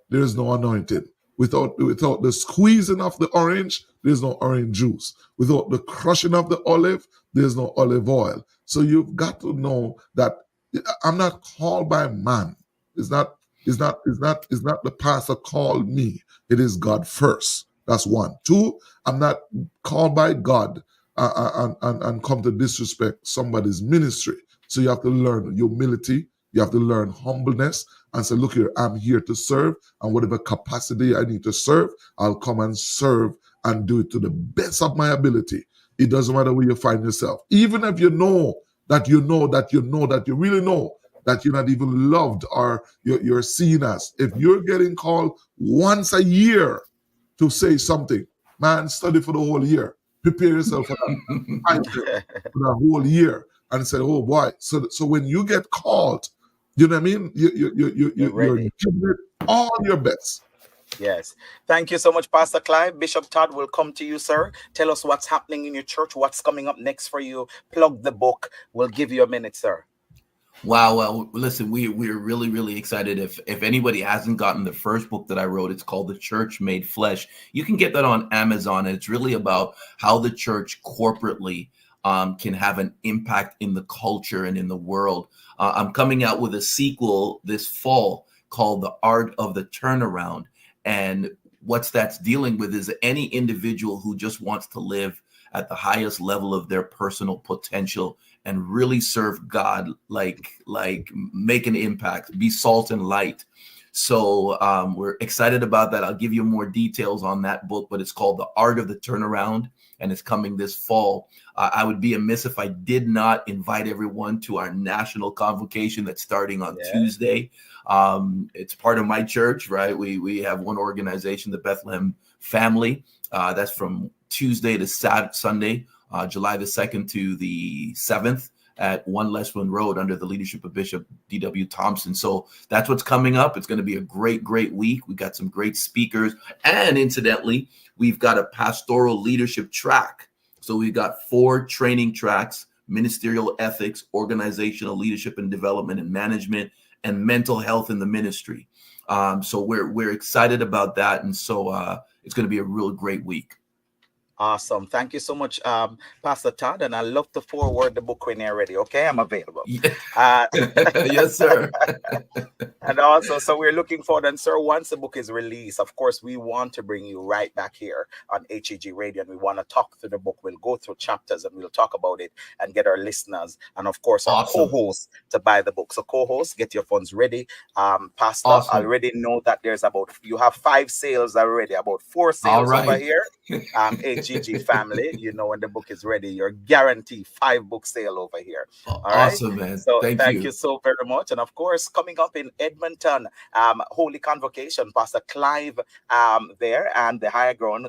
there is no anointing. Without the squeezing of the orange, there's no orange juice. Without the crushing of the olive, there's no olive oil. So you've got to know that I'm not called by man. It's not the pastor called me. It is God first. That's one. Two, I'm not called by God and come to disrespect somebody's ministry. So you have to learn humility. You have to learn humbleness and say, look here, I'm here to serve, and whatever capacity I need to serve, I'll come and serve and do it to the best of my ability. It doesn't matter where you find yourself. Even if you know that you really know that you're not even loved or you're seen as. If you're getting called once a year to say something, man, study for the whole year. Prepare yourself for that title for the whole year. And say, oh boy. So when you get called, you know what I mean? You're giving it all your best. Yes. Thank you so much, Pastor Clive. Bishop Todd will come to you, sir. Tell us what's happening in your church, what's coming up next for you. Plug the book. We'll give you a minute, sir. Wow. Well, listen, we're really, really excited. If anybody hasn't gotten the first book that I wrote, it's called The Church Made Flesh. You can get that on Amazon. And it's really about how the church corporately can have an impact in the culture and in the world. I'm coming out with a sequel this fall called The Art of the Turnaround. And what that's dealing with is any individual who just wants to live at the highest level of their personal potential and really serve God, like make an impact, be salt and light. So we're excited about that. I'll give you more details on that book, but it's called The Art of the Turnaround, and it's coming this fall. I would be amiss if I did not invite everyone to our national convocation that's starting on Tuesday. It's part of my church, right? We have one organization, the Bethlehem Family. That's from Tuesday to Sunday, July the 2nd to the 7th at 1 Leswin Road under the leadership of Bishop D.W. Thompson. So that's what's coming up. It's going to be a great, great week. We've got some great speakers. And incidentally, we've got a pastoral leadership track. So we've got 4 training tracks: ministerial ethics, organizational leadership and development and management, and mental health in the ministry. So we're excited about that. And so it's going to be a real great week. Awesome. Thank you so much, Pastor Todd. And I love to forward the book when you're ready. Okay, I'm available. Yes, sir. And also, so we're looking forward. And sir, once the book is released, of course, we want to bring you right back here on HEG Radio, and we want to talk through the book. We'll go through chapters and we'll talk about it and get our listeners and, of course, our co-hosts to buy the book. So co-hosts, get your funds ready. Pastor, I already know that you have 5 sales already, about 4 sales over here. HGG family, when the book is ready, you're guaranteed 5 book sale over here. All awesome, right? Man. So thank you so very much. And of course, coming up in Edmonton, Holy Convocation, Pastor Clive there, and the Higher Ground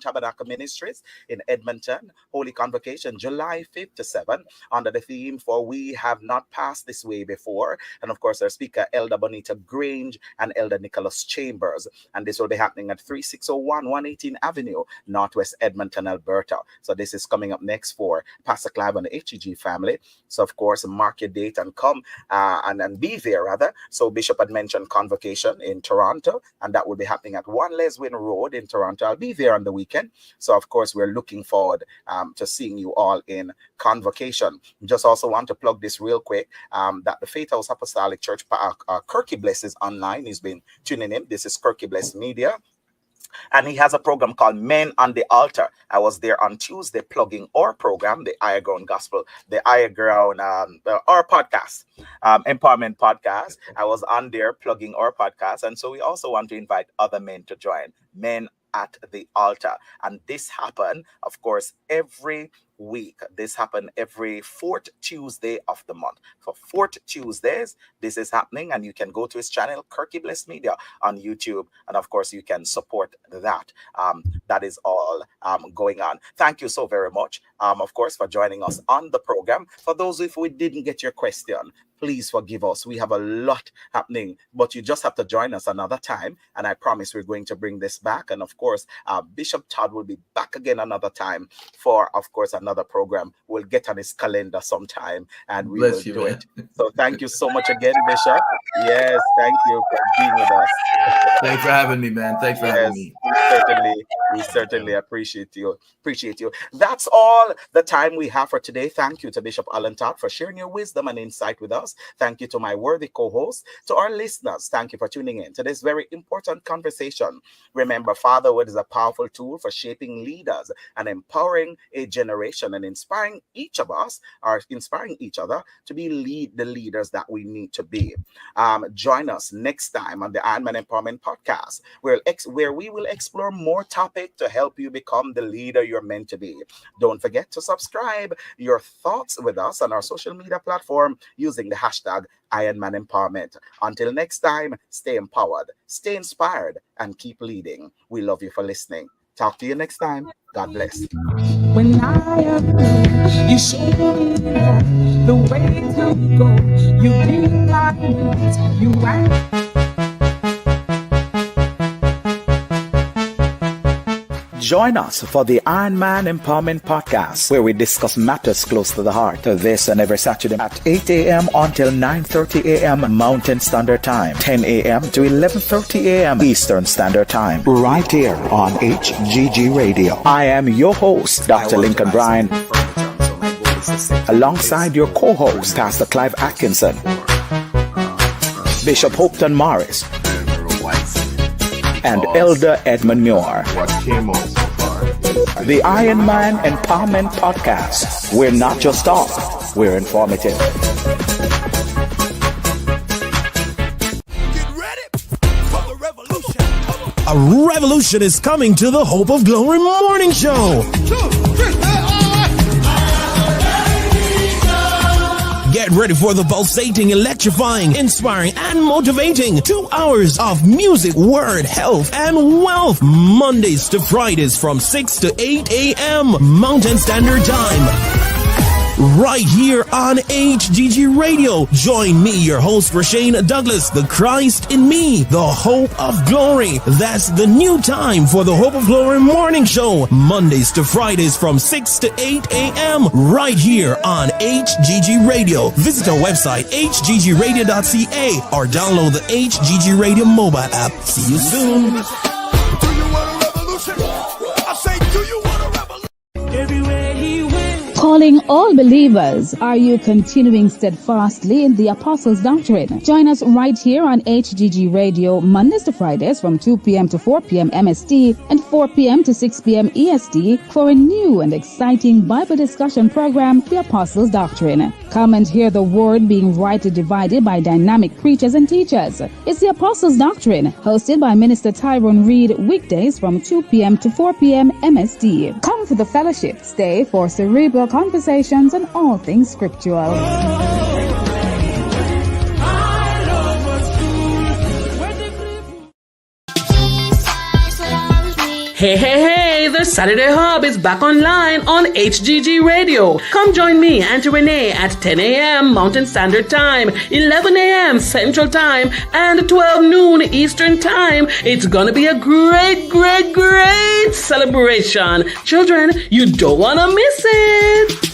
Tabernacle Ministries in Edmonton, Holy Convocation, July 5th to 7th, under the theme for We Have Not Passed This Way Before. And of course, our speaker, Elder Bonita Grange and Elder Nicholas Chambers. And this will be happening at 3601 118 Avenue, Northwest Edmonton, Alberta. So this is coming up next for Pastor Clive and the HEG family. So of course, mark your date and come and be there rather. So Bishop had mentioned convocation in Toronto, and that will be happening at 1 Leswin Road in Toronto. I'll be there on the weekend. So of course, we're looking forward to seeing you all in convocation. Just also want to plug this real quick, that the Faith House Apostolic Church, Kirky Bless is online. He's been tuning in. This is Kirky Bless Media. And he has a program called Men on the Altar. I was there on Tuesday plugging our program, the Higher Ground Gospel, the Higher Ground, our podcast, Empowerment Podcast. I was on there plugging our podcast. And so we also want to invite other men to join. Men at the Altar. And this happened, of course, every week. This happens every fourth Tuesday of the month. For fourth Tuesdays, this is happening, and you can go to his channel, Kirky Bliss Media, on YouTube, and of course, you can support that. That is all going on. Thank you so very much, of course, for joining us on the program. For those if we didn't get your question, please forgive us. We have a lot happening, but you just have to join us another time. And I promise we're going to bring this back. And of course, Bishop Todd will be back again another time for, of course, another program. We'll get on his calendar sometime and we Bless will you, do man. it. So thank you so much again, Bishop. Yes, thank you for being with us. Thanks for having me, man. Thanks for having me. We certainly appreciate you. That's all the time we have for today. Thank you to Bishop Alan Todd for sharing your wisdom and insight with us. Thank you to my worthy co-host. To our listeners, thank you for tuning in to this very important conversation. Remember, fatherhood is a powerful tool for shaping leaders and empowering a generation and inspiring each of us, or inspiring each other to be the leaders that we need to be. Join us next time on the Iron Man Empowerment Podcast, where we will explore more topics to help you become the leader you're meant to be. Don't forget to subscribe your thoughts with us on our social media platform using the hashtag Ironman Empowerment. Until next time, stay empowered, stay inspired, and keep leading. We love you for listening. Talk to you next time. God bless. When I am weak, you show me the way to go. You be my needs, you act. Join us for the Iron Man Empowerment Podcast, where we discuss matters close to the heart. This and every Saturday at 8 a.m. until 9:30 a.m. Mountain Standard Time, 10 a.m. to 11:30 a.m. Eastern Standard Time, right here on HGG Radio. I am your host, Dr. Lincoln Bryan, alongside your co-host, Pastor Clive Atkinson, Bishop Hopeton Morris, and Elder Edmund Muir. The Iron Man Empowerment Podcast. We're not just talk, we're informative. Get ready for the revolution. A revolution is coming to the Hope of Glory Morning Show. Get ready for the pulsating, electrifying, inspiring, and motivating 2 hours of music, word, health, and wealth. Mondays to Fridays from 6 to 8 a.m. Mountain Standard Time. Right here on HGG Radio. Join me, your host, Rashane Douglas, the Christ in me, the Hope of Glory. That's the new time for the Hope of Glory Morning Show. Mondays to Fridays from 6 to 8 a.m. right here on HGG Radio. Visit our website, hggradio.ca, or download the HGG Radio mobile app. See you soon. Do you want a revolution? I say, do you want a revolution? Everywhere he went. Calling all believers, are you continuing steadfastly in the Apostles' Doctrine? Join us right here on HGG Radio, Mondays to Fridays from 2 p.m. to 4 p.m. MST and 4 p.m. to 6 p.m. EST for a new and exciting Bible discussion program, The Apostles' Doctrine. Come and hear the word being rightly divided by dynamic preachers and teachers. It's The Apostles' Doctrine, hosted by Minister Tyrone Reed, weekdays from 2 p.m. to 4 p.m. MST. Come for the fellowship, stay for cerebral conversations on all things scriptural. Hey, the Saturday Hub is back online on HGG Radio. Come join me, Auntie Renee, at 10 a.m. Mountain Standard Time, 11 a.m. Central Time, and 12 noon Eastern Time. It's gonna be a great celebration. Children, you don't wanna miss it.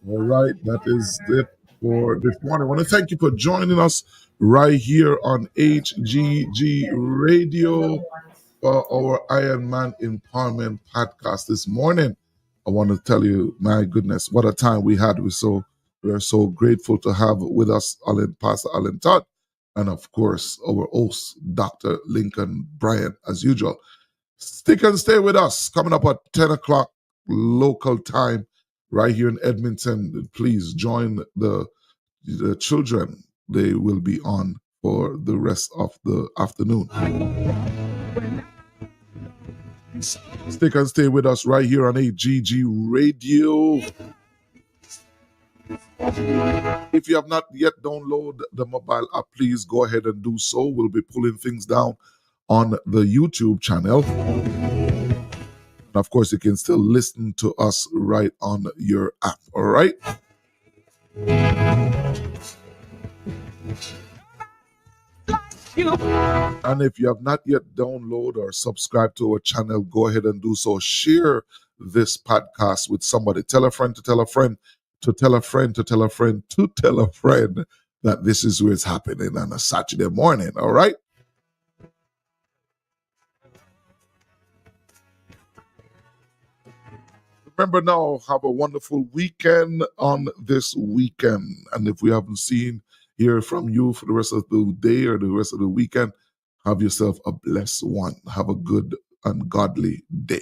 All right, that is it for this morning. I want to thank you for joining us right here on HGG Radio for our Iron Man Empowerment Podcast this morning. I want to tell you, my goodness, what a time we had. We are so grateful to have with us Pastor Alan Todd, and of course our host, Dr. Lincoln Bryan, as usual. Stick and stay with us. Coming up at 10 o'clock local time right here in Edmonton. Please join the children they will be on for the rest of the afternoon. Stick and stay with us right here on HGG Radio. If you have not yet downloaded the mobile app, please go ahead and do so. We'll be pulling things down on the YouTube channel. And of course, you can still listen to us right on your app. All right? And if you have not yet downloaded or subscribed to our channel, go ahead and do so. Share this podcast with somebody. Tell a friend to tell a friend to tell a friend to tell a friend to tell a friend that this is where it's happening on a Saturday morning. All right? Remember now, have a wonderful weekend on this weekend. And if we haven't hear from you for the rest of the day or the rest of the weekend, have yourself a blessed one. Have a good and godly day.